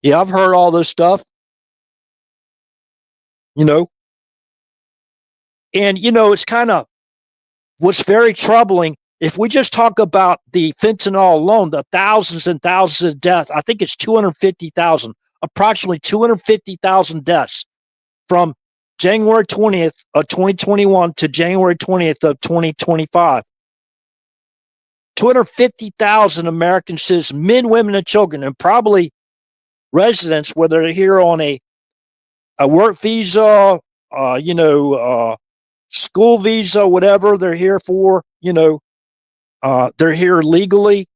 Yeah, I've heard all this stuff. And it's kind of what's very troubling. If we just talk about the fentanyl alone, the thousands and thousands of deaths, I think it's 250,000, approximately 250,000 deaths from January 20th of 2021 to January 20th of 2025. 250,000 American citizens, men, women, and children, and probably residents, whether they're here on a work visa, school visa, whatever they're here for, they're here legally.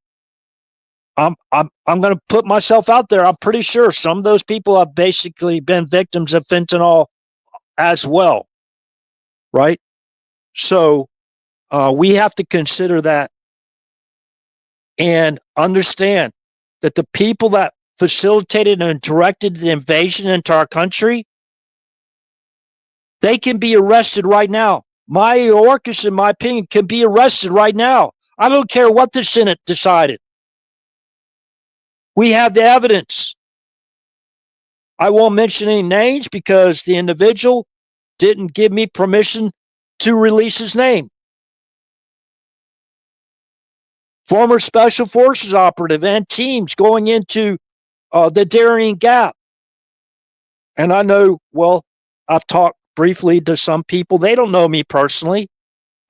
I'm going to put myself out there. I'm pretty sure some of those people have basically been victims of fentanyl as well, right? So we have to consider that and understand that the people that facilitated and directed the invasion into our country, they can be arrested right now. Mayorkas, in my opinion, can be arrested right now. I don't care what the Senate decided. We have the evidence. I won't mention any names because the individual didn't give me permission to release his name. Former Special Forces operative and teams going into the Darien Gap. And I know, well, I've talked briefly to some people. They don't know me personally.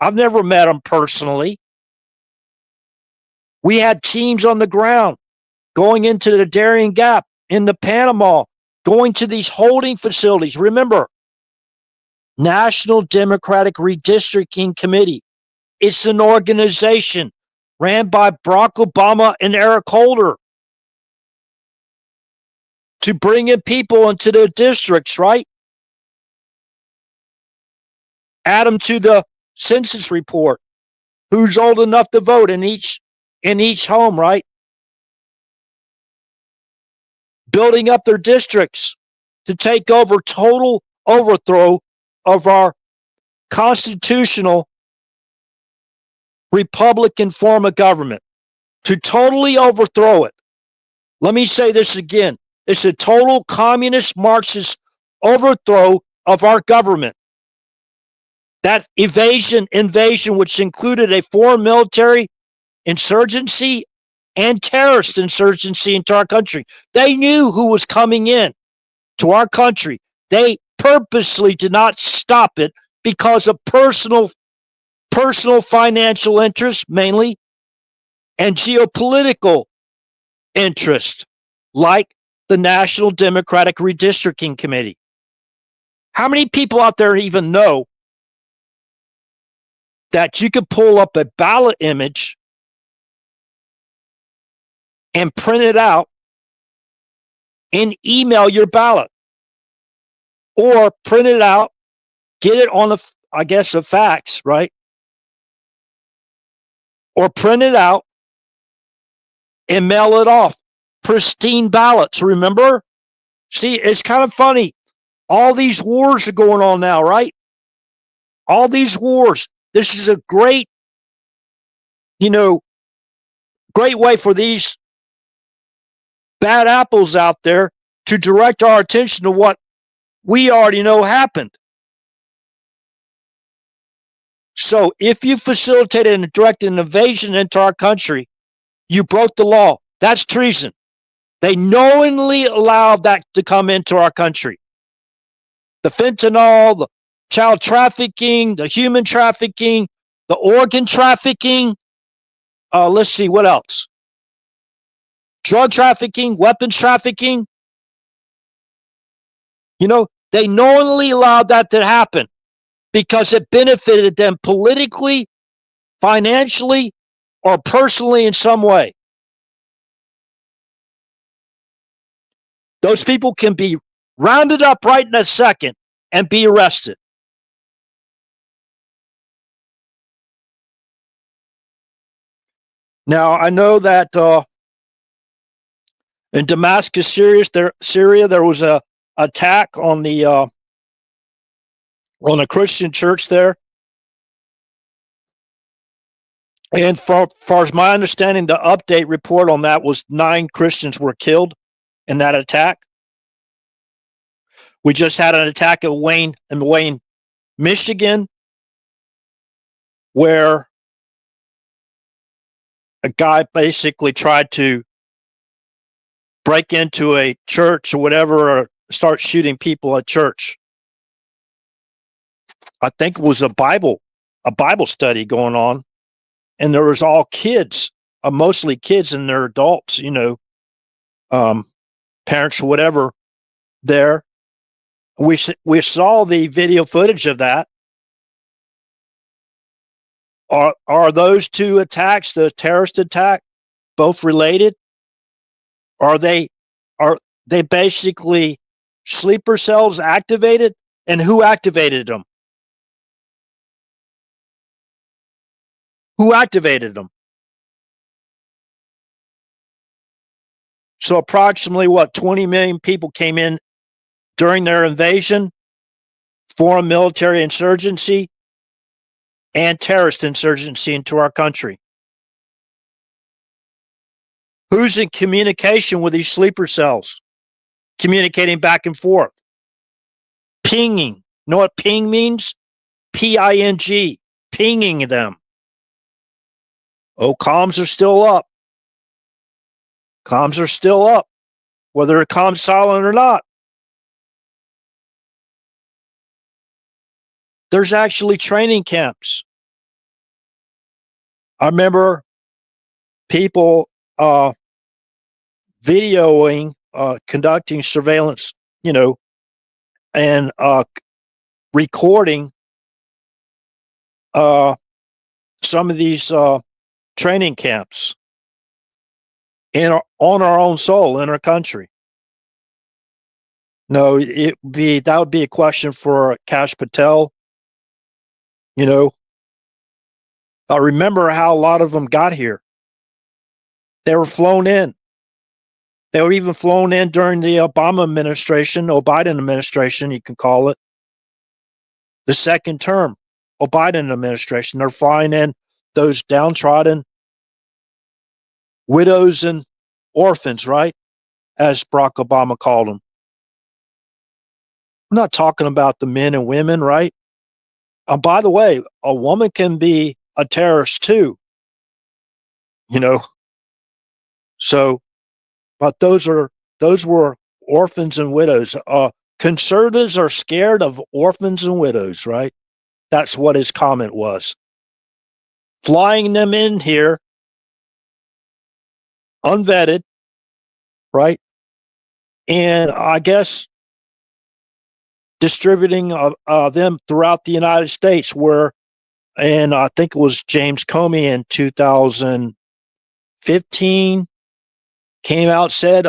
I've never met them personally. We had teams on the ground going into the Darien Gap, in the Panama, going to these holding facilities. Remember, National Democratic Redistricting Committee. It's an organization ran by Barack Obama and Eric Holder to bring in people into the districts, right? Add them to the census report. Who's old enough to vote in each home, right? Building up their districts to take over, total overthrow of our constitutional Republican form of government, to totally overthrow it. Let me say this again. It's a total communist Marxist overthrow of our government. That invasion, which included a foreign military insurgency and terrorist insurgency into our country. They knew who was coming in to our country. They purposely did not stop it because of personal financial interest, mainly, and geopolitical interest, like the National Democratic Redistricting Committee. How many people out there even know that you could pull up a ballot image and print it out and email your ballot, or print it out, get it on a fax, right? Or print it out and mail it off. Pristine ballots, remember? See, it's kind of funny. All these wars are going on now, right? All these wars. This is a great way for these bad apples out there to direct our attention to what we already know happened. So if you facilitated and directed an invasion into our country, you broke the law. That's treason. They knowingly allowed that to come into our country. The fentanyl, the child trafficking, the human trafficking, the organ trafficking. Let's see, what else? Drug trafficking, weapons trafficking. They knowingly allowed that to happen because it benefited them politically, financially, or personally in some way. Those people can be rounded up right in a second and be arrested. Now, I know that in Damascus, Syria, there was a attack on a Christian church there. And far as my understanding, the update report on that was 9 Christians were killed in that attack. We just had an attack in Wayne, Michigan, where a guy basically tried to break into a church or whatever, or start shooting people at church. I think it was a Bible study going on, and there was all kids, mostly kids and their adults, parents or whatever there. We saw the video footage of that. Are those two attacks, the terrorist attack, both related? Are they basically sleeper cells activated? And who activated them? Who activated them? So approximately 20 million people came in during their invasion, foreign military insurgency, and terrorist insurgency into our country. Who's in communication with these sleeper cells? Communicating back and forth. Pinging, know what ping means? P-I-N-G, pinging them. Oh, comms are still up. Comms are still up, whether it comes silent or not. There's actually training camps. I remember people videoing, conducting surveillance, and recording some of these training camps on our own soil in our country. No, that would be a question for Kash Patel. I remember how a lot of them got here. They were flown in. They were even flown in during the Obama administration, or Biden administration, you can call it, the second term, or Biden administration. They're flying in those downtrodden widows and orphans, right? As Barack Obama called them. I'm not talking about the men and women, right? By the way, a woman can be a terrorist too, So, but those were orphans and widows. Conservatives are scared of orphans and widows, right? That's what his comment was. Flying them in here, unvetted, right? And I guess distributing them throughout the United States, and I think it was James Comey in 2015 came out, said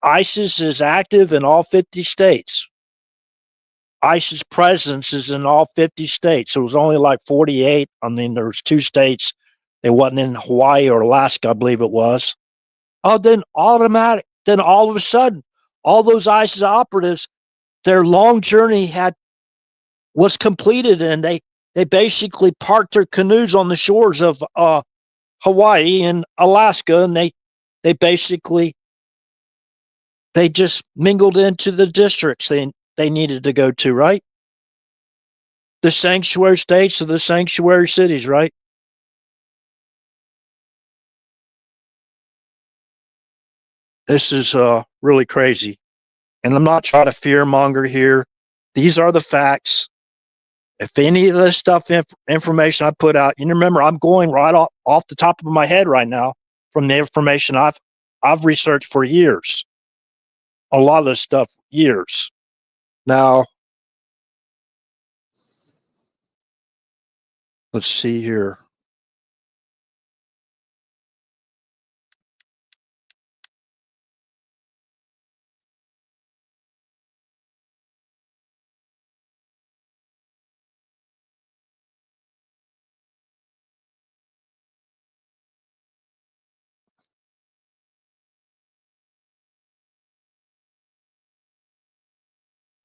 ISIS is active in all 50 states. ISIS presence is in all 50 states. It was only like 48. I mean, there was 2 states. It wasn't in Hawaii or Alaska, I believe it was. Then all of a sudden, all those ISIS operatives, their long journey was completed, and they basically parked their canoes on the shores of Hawaii and Alaska, and they just mingled into the districts they needed to go to, right? The sanctuary states or the sanctuary cities, right? This is really crazy. And I'm not trying to fearmonger here. These are the facts. If any of this stuff, information I put out, remember, I'm going right off the top of my head right now from the information I've researched for years. A lot of this stuff, years. Now, let's see here.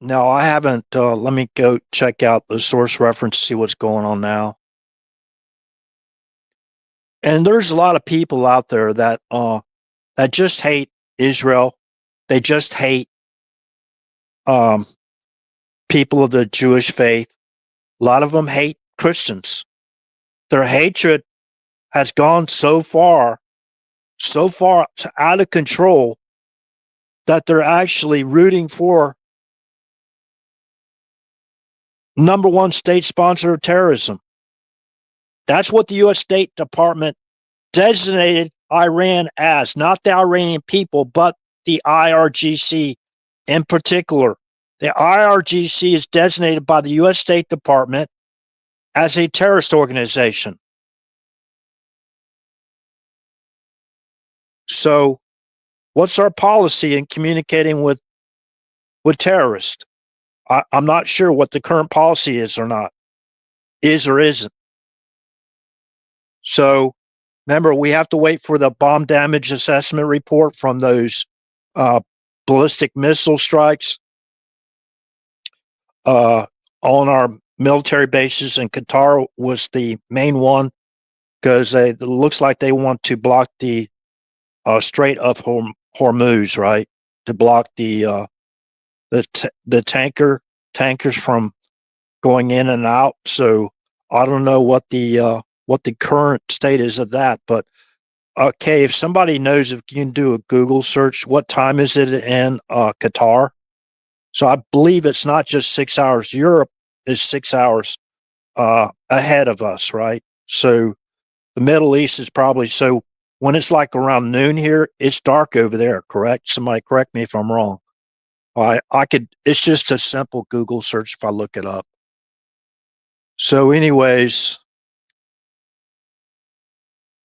No, I haven't. Let me go check out the source reference, see what's going on now. And there's a lot of people out there that just hate Israel. They just hate people of the Jewish faith. A lot of them hate Christians. Their hatred has gone so far out of control that they're actually rooting for number one state sponsor of terrorism. That's what the U.S. State Department designated Iran as, not the Iranian people, but the IRGC in particular. The IRGC is designated by the U.S. State Department as a terrorist organization. So, what's our policy in communicating with terrorists? I'm not sure what the current policy is or isn't. So, remember, we have to wait for the bomb damage assessment report from those ballistic missile strikes on our military bases, and Qatar was the main one because it looks like they want to block the Strait of Hormuz, right? To block the the tankers from going in and out. So I don't know what the current state is of that. But okay, if somebody knows, if you can do a Google search, what time is it in Qatar? So I believe it's not just 6 hours. Europe is 6 hours ahead of us, right? So the Middle East is probably, so when it's like around noon here, it's dark over there, correct? Somebody correct me if I'm wrong. I could, it's just a simple Google search if I look it up. So, anyways,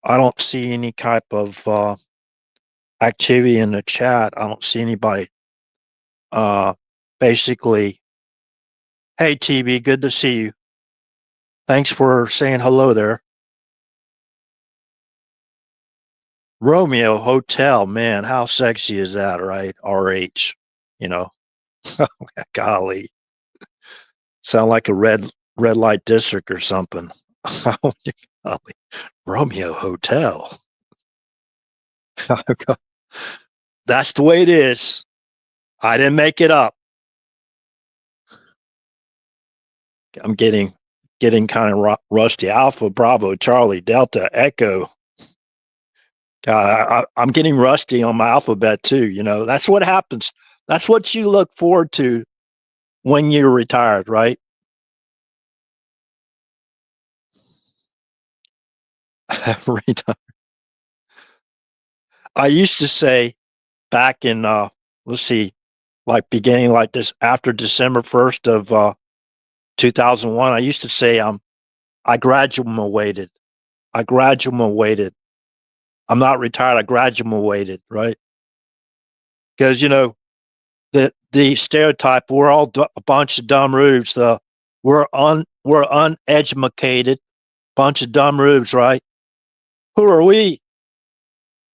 I don't see any type of activity in the chat. I don't see anybody uh, basically. Hey, TB, good to see you. Thanks for saying hello there. Romeo Hotel, man, how sexy is that, right? RH, you know, golly, sound like a red light district or something. Golly. Romeo Hotel. That's the way it is. I didn't make it up. I'm getting kind of rusty. Alpha, Bravo, Charlie, Delta, Echo. God, I'm getting rusty on my alphabet too. You know, that's what happens. That's what you look forward to when you're retired, right? I used to say back in let's see, like beginning like this after December 1st of 2001, I used to say I graduated. I graduated. I'm not retired. I graduated, right? Because you know the stereotype, we're all a bunch of dumb rubes. We're uneducated bunch of dumb rubes, right? Who are we?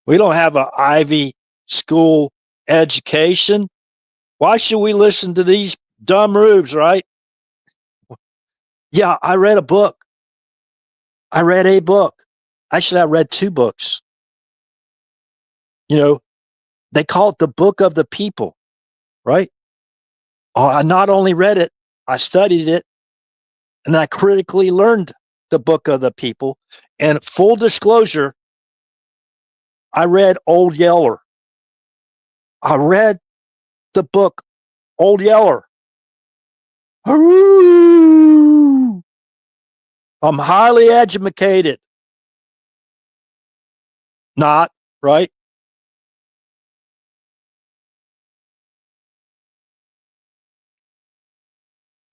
We don't have an Ivy school education. Why should we listen to these dumb rubes, right? Yeah, I read a book. I read a book. Actually, I read two books. You know, they call it the book of the people, right? Oh, I not only read it, I studied it, and I critically learned the book of the people. And full disclosure, I read Old Yeller. I read the book Old Yeller. I'm highly educated. Not, right?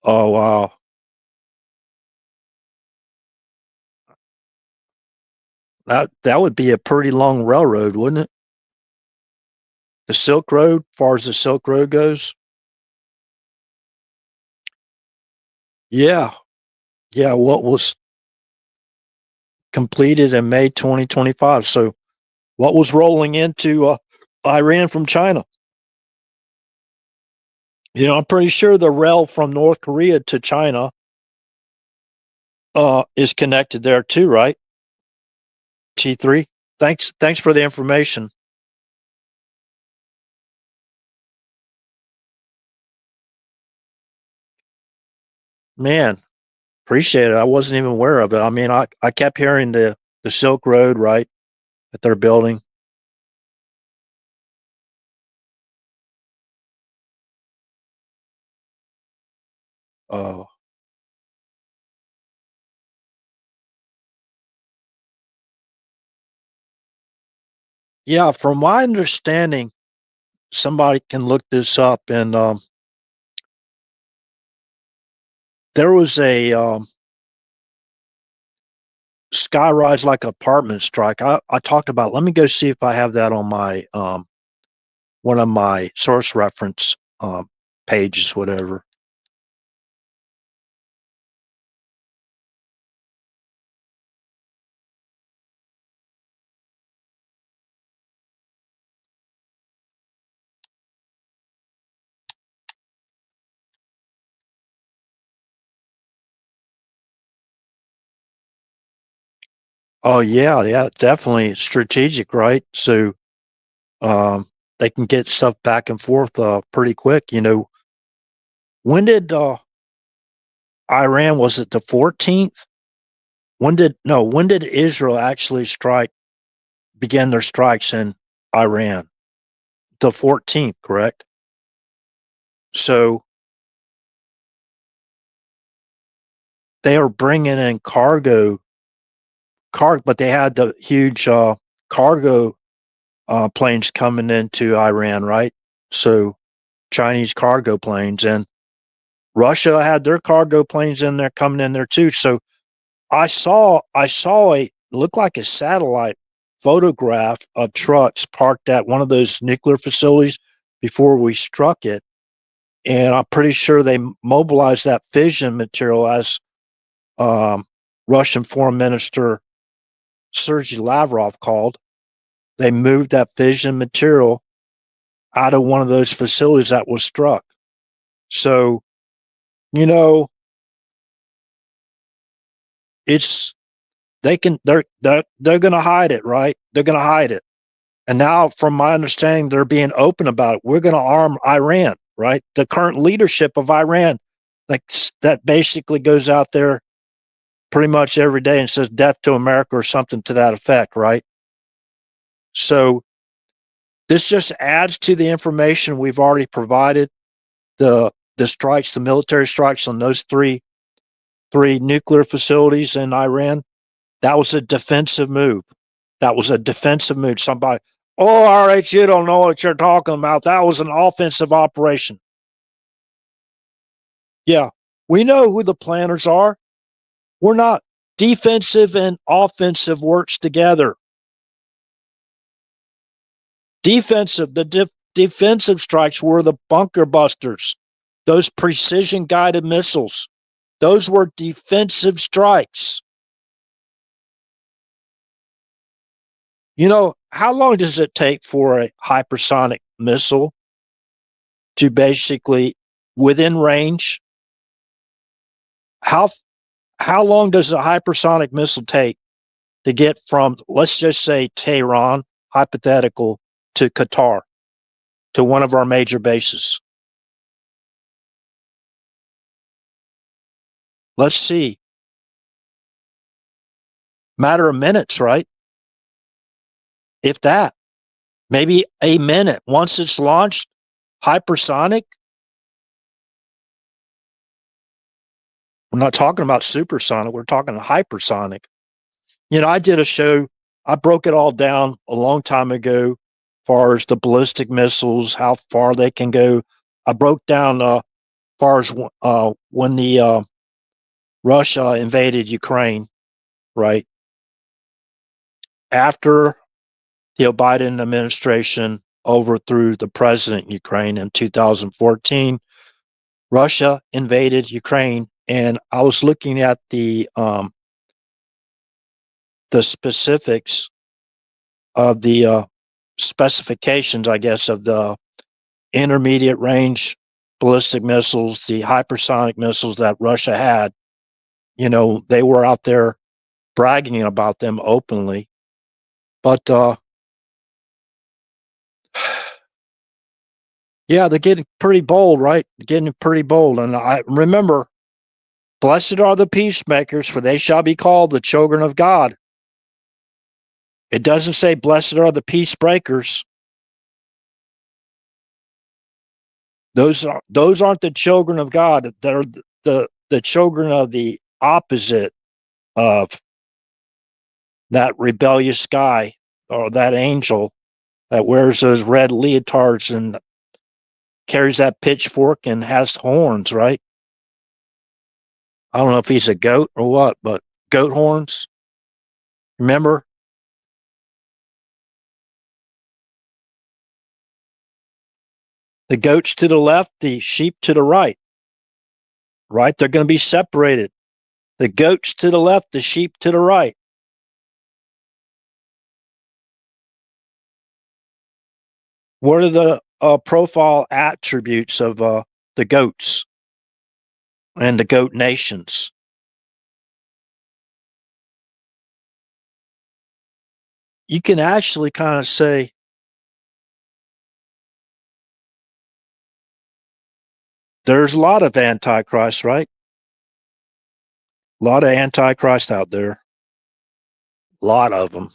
Oh, wow. That would be a pretty long railroad, wouldn't it? The Silk Road, as far as the Silk Road goes. Yeah. Yeah. What was completed in May 2025. So what was rolling into Iran from China? You know, I'm pretty sure the rail from North Korea to China is connected there too, right? T3. Thanks for the information. Man, appreciate it. I wasn't even aware of it. I mean, I kept hearing the Silk Road, right, that they're building. Uh, yeah, from my understanding, somebody can look this up, and there was a skyrise like apartment strike. I talked about. Let me go see if I have that on my one of my source reference pages, whatever. Oh yeah, yeah, definitely strategic, right? So um, they can get stuff back and forth pretty quick. You know, When did Iran, was it the 14th? When did Israel actually begin their strikes in Iran? The 14th, correct? So they are bringing in but they had the huge cargo planes coming into Iran, right? So Chinese cargo planes, and Russia had their cargo planes in there coming in there too. So I saw a looked like a satellite photograph of trucks parked at one of those nuclear facilities before we struck it, and I'm pretty sure they mobilized that fission material, as um, Russian Foreign Minister Sergei Lavrov called. They moved that fission material out of one of those facilities that was struck. So, you know, it's they're going to hide it, right? They're going to hide it. And now, from my understanding, they're being open about it. We're going to arm Iran, right? The current leadership of Iran, like, that basically goes out there pretty much every day and says "death to America" or something to that effect, right? So this just adds to the information we've already provided. The strikes, the military strikes on those three nuclear facilities in Iran, that was a defensive move. That was a defensive move. Somebody, oh, all right, you don't know what you're talking about. That was an offensive operation. Yeah, we know who the planners are. We're not. Defensive and offensive works together. Defensive strikes were the bunker busters, those precision guided missiles. Those were defensive strikes. How long does it take for a hypersonic missile to basically, within range? How how long does a hypersonic missile take to get from, let's just say, Tehran, hypothetical, to Qatar, to one of our major bases? Let's see. Matter of minutes, right? If that. Maybe a minute. Once it's launched, hypersonic. We're not talking about supersonic. We're talking hypersonic. I did a show. I broke it all down a long time ago, as far as the ballistic missiles, how far they can go. I broke down far as when the Russia invaded Ukraine, right after the Biden administration overthrew the president in Ukraine in 2014. Russia invaded Ukraine, and I was looking at the specifics of the specifications, I guess, of the intermediate range ballistic missiles, the hypersonic missiles that Russia had. They were out there bragging about them openly. But yeah, they're getting pretty bold, right? Getting pretty bold. And I remember, blessed are the peacemakers, for they shall be called the children of God. It doesn't say blessed are the peace breakers. Those aren't the children of God. They're the children of the opposite of that rebellious guy, or that angel that wears those red leotards and carries that pitchfork and has horns, right? I don't know if he's a goat or what, but goat horns. Remember? The goats to the left, the sheep to the right, right? They're going to be separated. The goats to the left, the sheep to the right. What are the profile attributes of the goats and the goat nations? You can actually kind of say, 'They're There's a lot of antichrist, right? A lot of antichrist out there. A lot of them.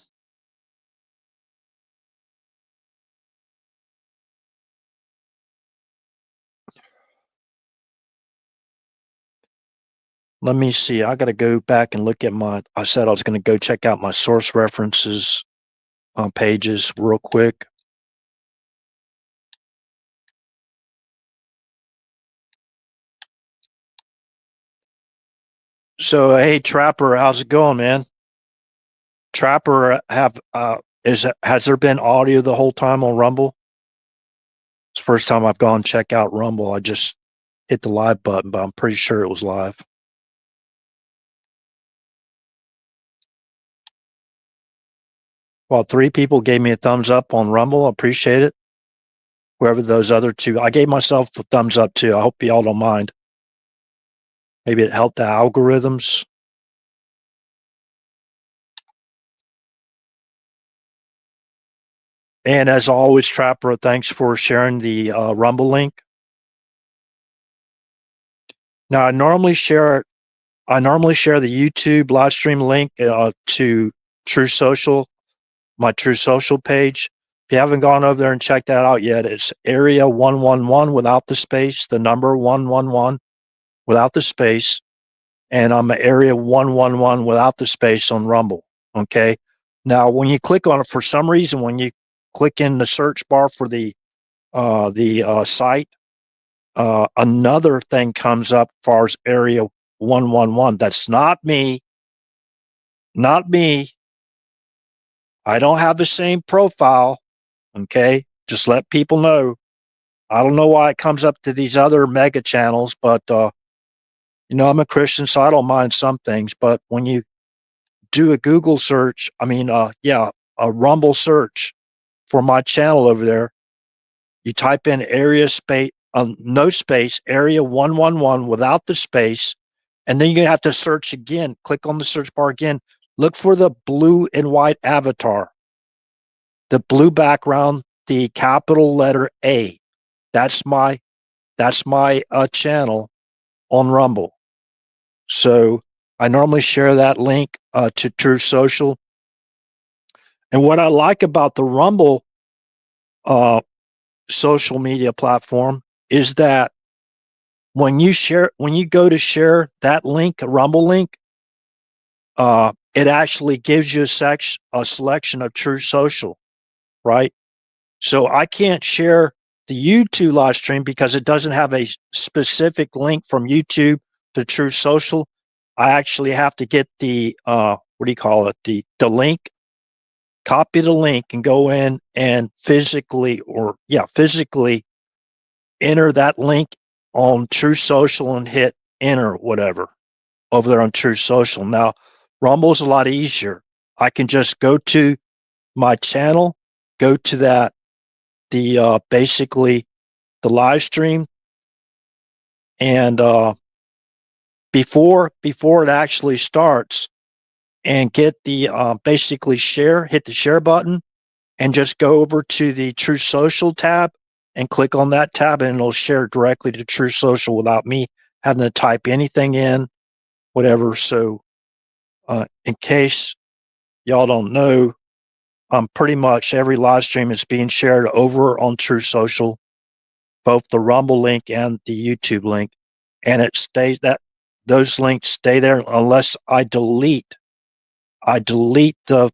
Let me see. I got to go back and look at I said I was going to go check out my source references pages real quick. So, hey, Trapper, how's it going, man? Trapper, has there been audio the whole time on Rumble? It's the first time I've gone check out Rumble. I just hit the live button, but I'm pretty sure it was live. Well, 3 people gave me a thumbs up on Rumble. I appreciate it. Whoever those other 2, I gave myself a thumbs up too. I hope y'all don't mind. Maybe it helped the algorithms. And as always, Trapper, thanks for sharing the Rumble link. Now, I normally share the YouTube live stream link to True Social, my True Social page. If you haven't gone over there and checked that out yet, it's area 111 without the space, the number 111 without the space, and I'm area 111 without the space on Rumble. Okay. Now, when you click on it, for some reason, when you click in the search bar for the site, another thing comes up as far as area 111. That's not me. Not me. I don't have the same profile. Okay. Just let people know. I don't know why it comes up to these other mega channels, but, I'm a Christian, so I don't mind some things. But when you do a Google search, a Rumble search for my channel over there, you type in area space, no space, area 111 without the space, and then you're going to have to search again. Click on the search bar again. Look for the blue and white avatar, the blue background, the capital letter A. That's my channel on Rumble. So I normally share that link to True Social. And what I like about the Rumble social media platform is that when you go to share that link, a Rumble link, it actually gives you a selection of True Social, right? So I can't share the YouTube live stream because it doesn't have a specific link from YouTube to True Social. I actually have to get the the link, copy the link, and go in and physically enter that link on True Social and hit enter, whatever, over there on True Social. Now, Rumble's a lot easier. I can just go to my channel, go to basically the live stream, and before it actually starts, and get the basically hit the share button, and just go over to the True Social tab and click on that tab, and it'll share directly to True Social without me having to type anything in, whatever. So in case y'all don't know, pretty much every live stream is being shared over on True Social, both the Rumble link and the YouTube link, and it stays that those links stay there unless I delete the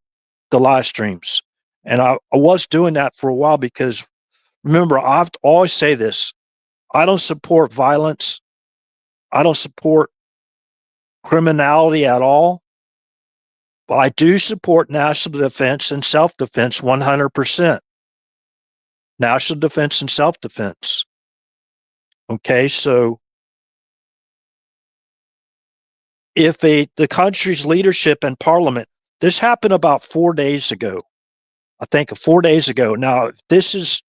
live streams. And I was doing that for a while because, remember, I've always say this: I don't support violence. I don't support criminality at all. But I do support national defense and self-defense 100%. National defense and self-defense. Okay, so if the country's leadership and parliament, this happened about 4 days ago. I think 4 days ago. Now, if this is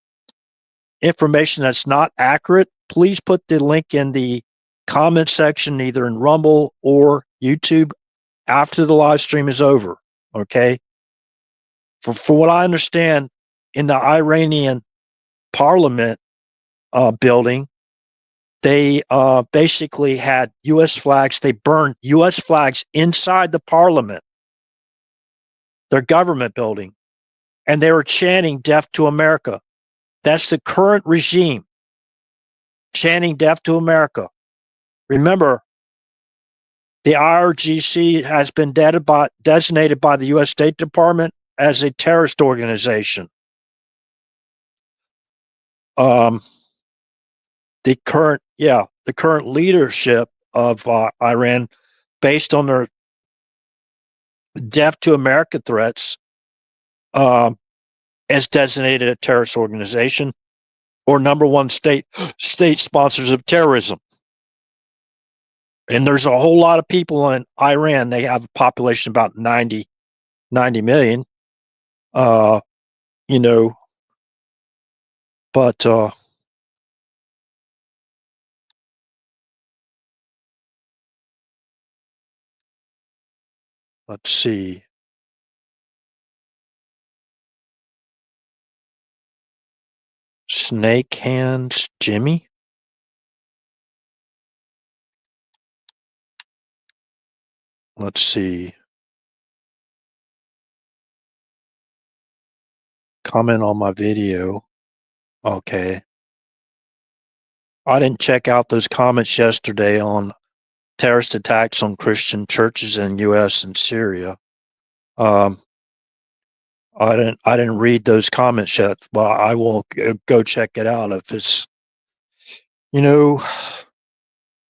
information that's not accurate, please put the link in the comment section, either in Rumble or YouTube, after the live stream is over. Okay. For what I understand, in the Iranian parliament building, They basically had U.S. flags. They burned U.S. flags inside the parliament, their government building, and they were chanting "Death to America." That's the current regime, chanting "Death to America." Remember, the IRGC has been designated by the U.S. State Department as a terrorist organization. The current leadership of Iran, based on their "Death to America" threats, as designated a terrorist organization or number one state sponsors of terrorism. And there's a whole lot of people in Iran. They have a population about 90 million. You know, but let's see. Snake Hands Jimmy. Let's see. Comment on my video. Okay. I didn't check out those comments yesterday on terrorist attacks on Christian churches in U.S. and Syria. I didn't read those comments yet, but I will go check it out if it's,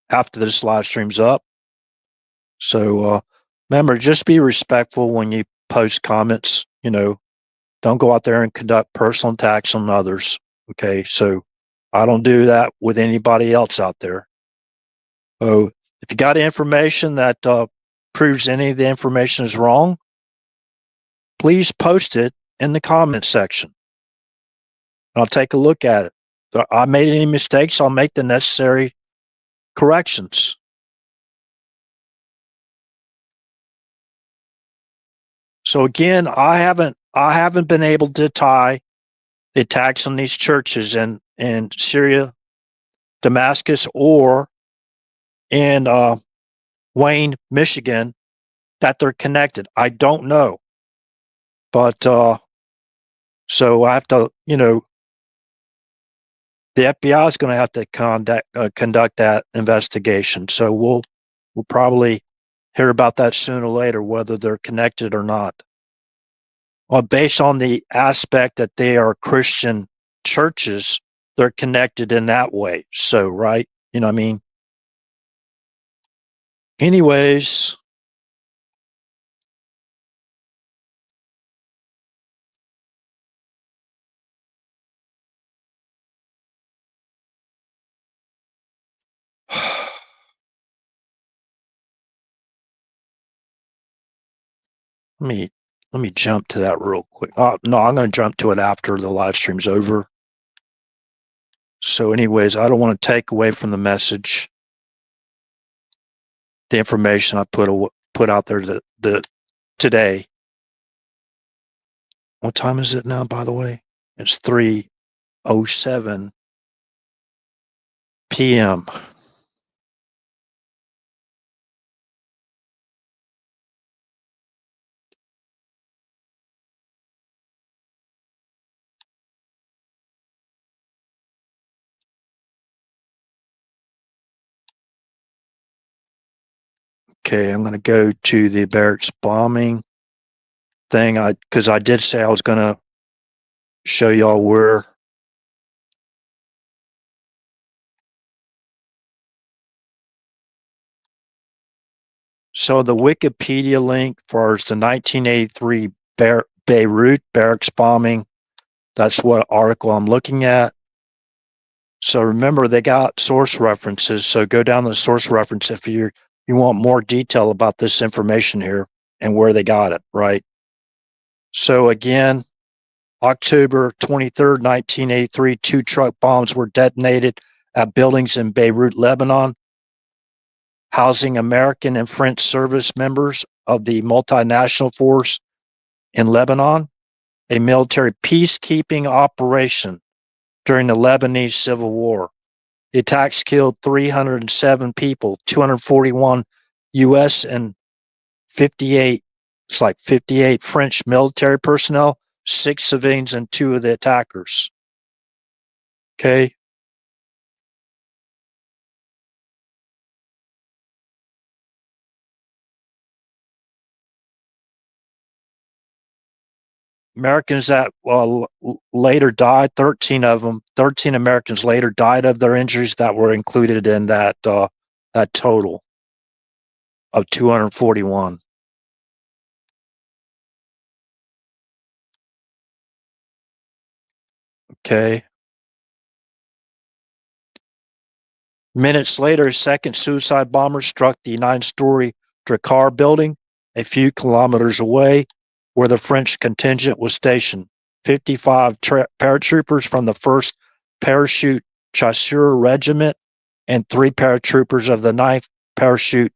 after this live stream's up. So remember, just be respectful when you post comments. Don't go out there and conduct personal attacks on others. Okay, so I don't do that with anybody else out there. So if you got information that proves any of the information is wrong, please post it in the comment section. I'll take a look at it. If I made any mistakes, I'll make the necessary corrections. So again, I haven't been able to tie the attacks on these churches in Syria, Damascus, or in Wayne, Michigan, that they're connected. I don't know. But so I have to, the FBI is going to have to conduct that investigation. So we'll probably hear about that sooner or later, whether they're connected or not. Well, based on the aspect that they are Christian churches, they're connected in that way. So, right? You know what I mean? Anyways, let me jump to that real quick. No, I'm going to jump to it after the live stream's over. So anyways, I don't want to take away from the message, the information I put out there today. What time is it now, by the way? It's 3:07 p.m. Okay, I'm going to go to the barracks bombing thing. Because I did say I was going to show y'all where. So the Wikipedia link for the 1983 Beirut barracks bombing, that's what article I'm looking at. So remember, they got source references. So go down the source reference if you want more detail about this information here and where they got it, right? So again, October 23rd, 1983, 2 truck bombs were detonated at buildings in Beirut, Lebanon, housing American and French service members of the multinational force in Lebanon, a military peacekeeping operation during the Lebanese Civil War. The attacks killed 307 people, 241 U.S. and 58, it's like 58 French military personnel, 6 civilians, and 2 of the attackers. Okay. Americans that later died, 13 of them, 13 Americans later died of their injuries that were included in that total of 241. Okay. Minutes later, a second suicide bomber struck the 9-story Drakkar building a few kilometers away where the French contingent was stationed. 55 paratroopers from the 1st Parachute Chasseur Regiment and 3 paratroopers of the 9th Parachute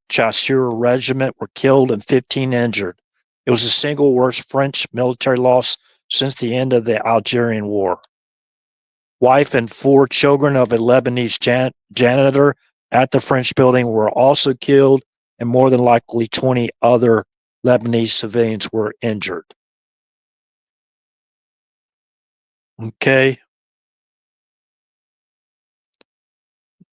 Chasseur Regiment were killed and 15 injured. It was the single worst French military loss since the end of the Algerian War. Wife and 4 children of a Lebanese janitor at the French building were also killed, and more than likely 20 other Lebanese civilians were injured. Okay.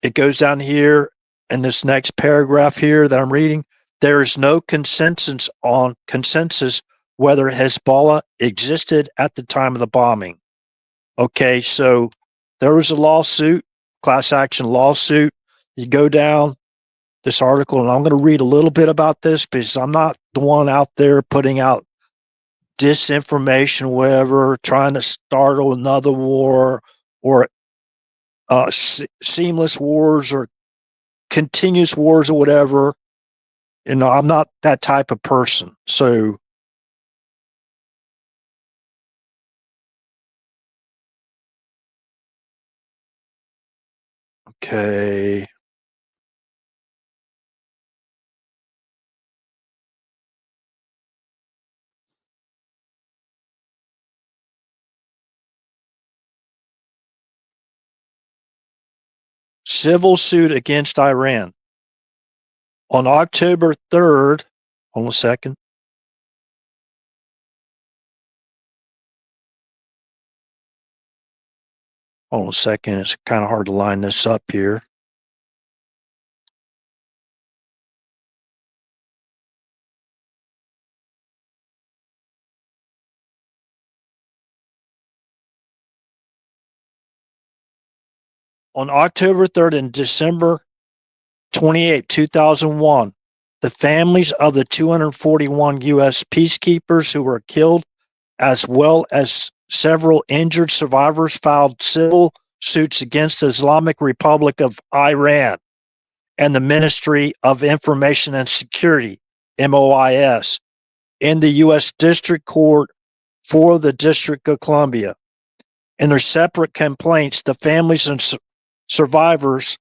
It goes down here in this next paragraph here that I'm reading. There is no consensus whether Hezbollah existed at the time of the bombing. Okay, so there was a lawsuit, class action lawsuit. You go down this article, and I'm going to read a little bit about this because I'm not the one out there putting out disinformation, whatever, trying to start another war or seamless wars or continuous wars or whatever. You know, I'm not that type of person. So, okay. Civil suit against Iran. On October 3rd, hold on a second. Hold on a second. It's kind of hard to line this up here. On October 3rd and December 28, 2001, the families of the 241 U.S. peacekeepers who were killed, as well as several injured survivors, filed civil suits against the Islamic Republic of Iran and the Ministry of Information and Security, MOIS, in the U.S. District Court for the District of Columbia. In their separate complaints, the families and survivors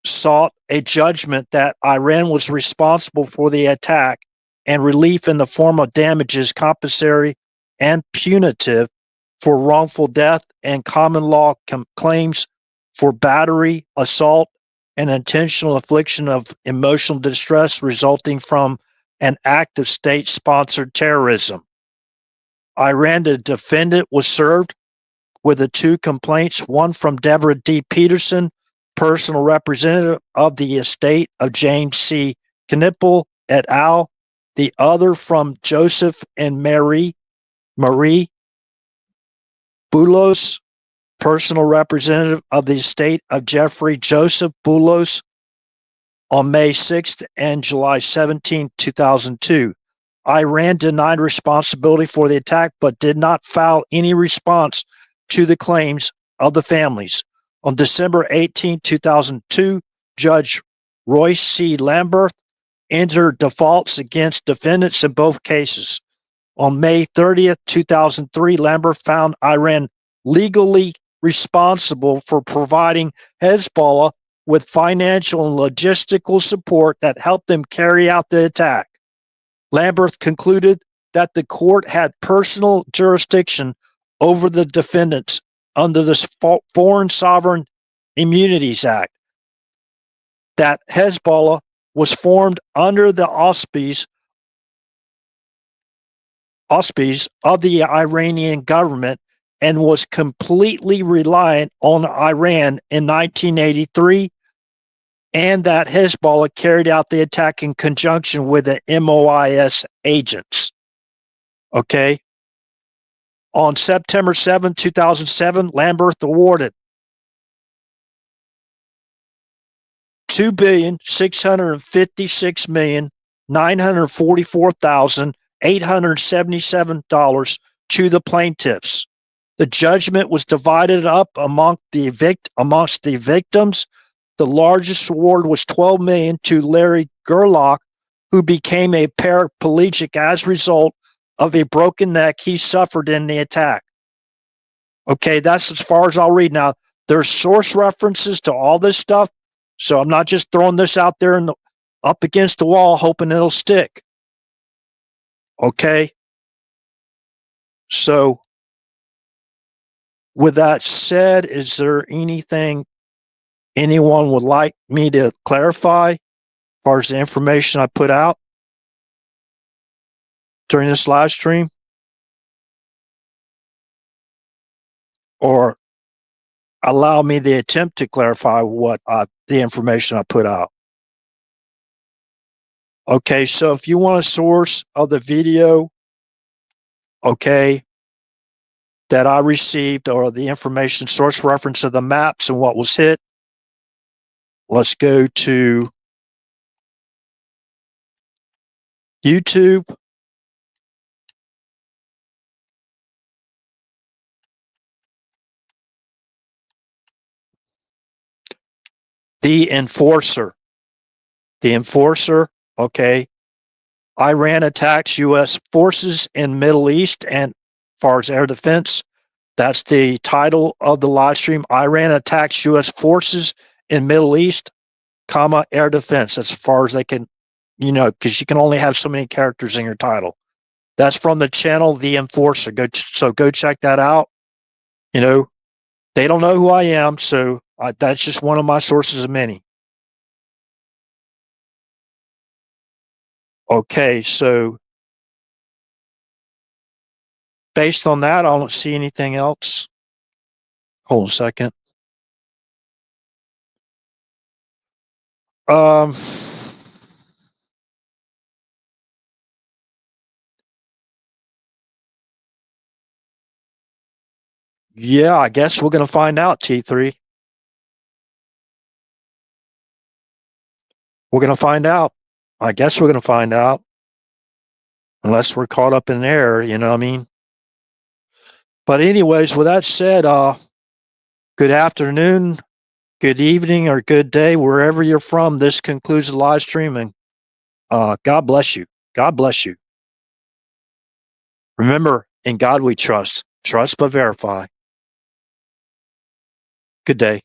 sought a judgment that Iran was responsible for the attack and relief in the form of damages, compensatory and punitive for wrongful death, and common law claims for battery, assault, and intentional infliction of emotional distress resulting from an act of state-sponsored terrorism. Iran, the defendant, was served with the 2 complaints, one from Deborah D. Peterson, personal representative of the estate of James C. Knipple et al., the other from Joseph and Marie Boulos, personal representative of the estate of Jeffrey Joseph Boulos, on May 6th and July 17, 2002. Iran denied responsibility for the attack but did not file any response to the claims of the families. On December 18, 2002, Judge Royce C. Lambert entered defaults against defendants in both cases. On May 30th, 2003, Lambert found Iran legally responsible for providing Hezbollah with financial and logistical support that helped them carry out the attack. Lambert concluded that the court had personal jurisdiction over the defendants under this Foreign Sovereign Immunities Act. That Hezbollah was formed under the auspices of the Iranian government and was completely reliant on Iran in 1983, and that Hezbollah carried out the attack in conjunction with the MOIS agents. Okay. On September 7, 2007, Lambert awarded $2,656,944,877 to the plaintiffs. The judgment was divided up amongst the victims. The largest award was $12 million to Larry Gerlach, who became a paraplegic as a result of a broken neck he suffered in the attack. Okay, that's as far as I'll read. Now, there's source references to all this stuff, so I'm not just throwing this out there and up against the wall hoping it'll stick. Okay? So, with that said, is there anything anyone would like me to clarify as far as the information I put out during this live stream? Or allow me the attempt to clarify what the information I put out. Okay, so if you want a source of the video, okay, that I received, or the information source reference of the maps and what was hit, let's go to YouTube. The Enforcer. The Enforcer, okay. Iran attacks U.S. forces in Middle East and as far as air defense. That's the title of the live stream. Iran attacks U.S. forces in Middle East, comma, air defense. That's as far as they can, because you can only have so many characters in your title. That's from the channel The Enforcer. So go check that out. They don't know who I am, so that's just one of my sources of many. Okay, so based on that, I don't see anything else. Hold on a second. Yeah, I guess we're going to find out, T3. We're going to find out. I guess we're going to find out. Unless we're caught up in air, you know what I mean? But anyways, with that said, good afternoon, good evening, or good day, wherever you're from. This concludes the live streaming. God bless you. God bless you. Remember, in God we trust. Trust but verify. Good day.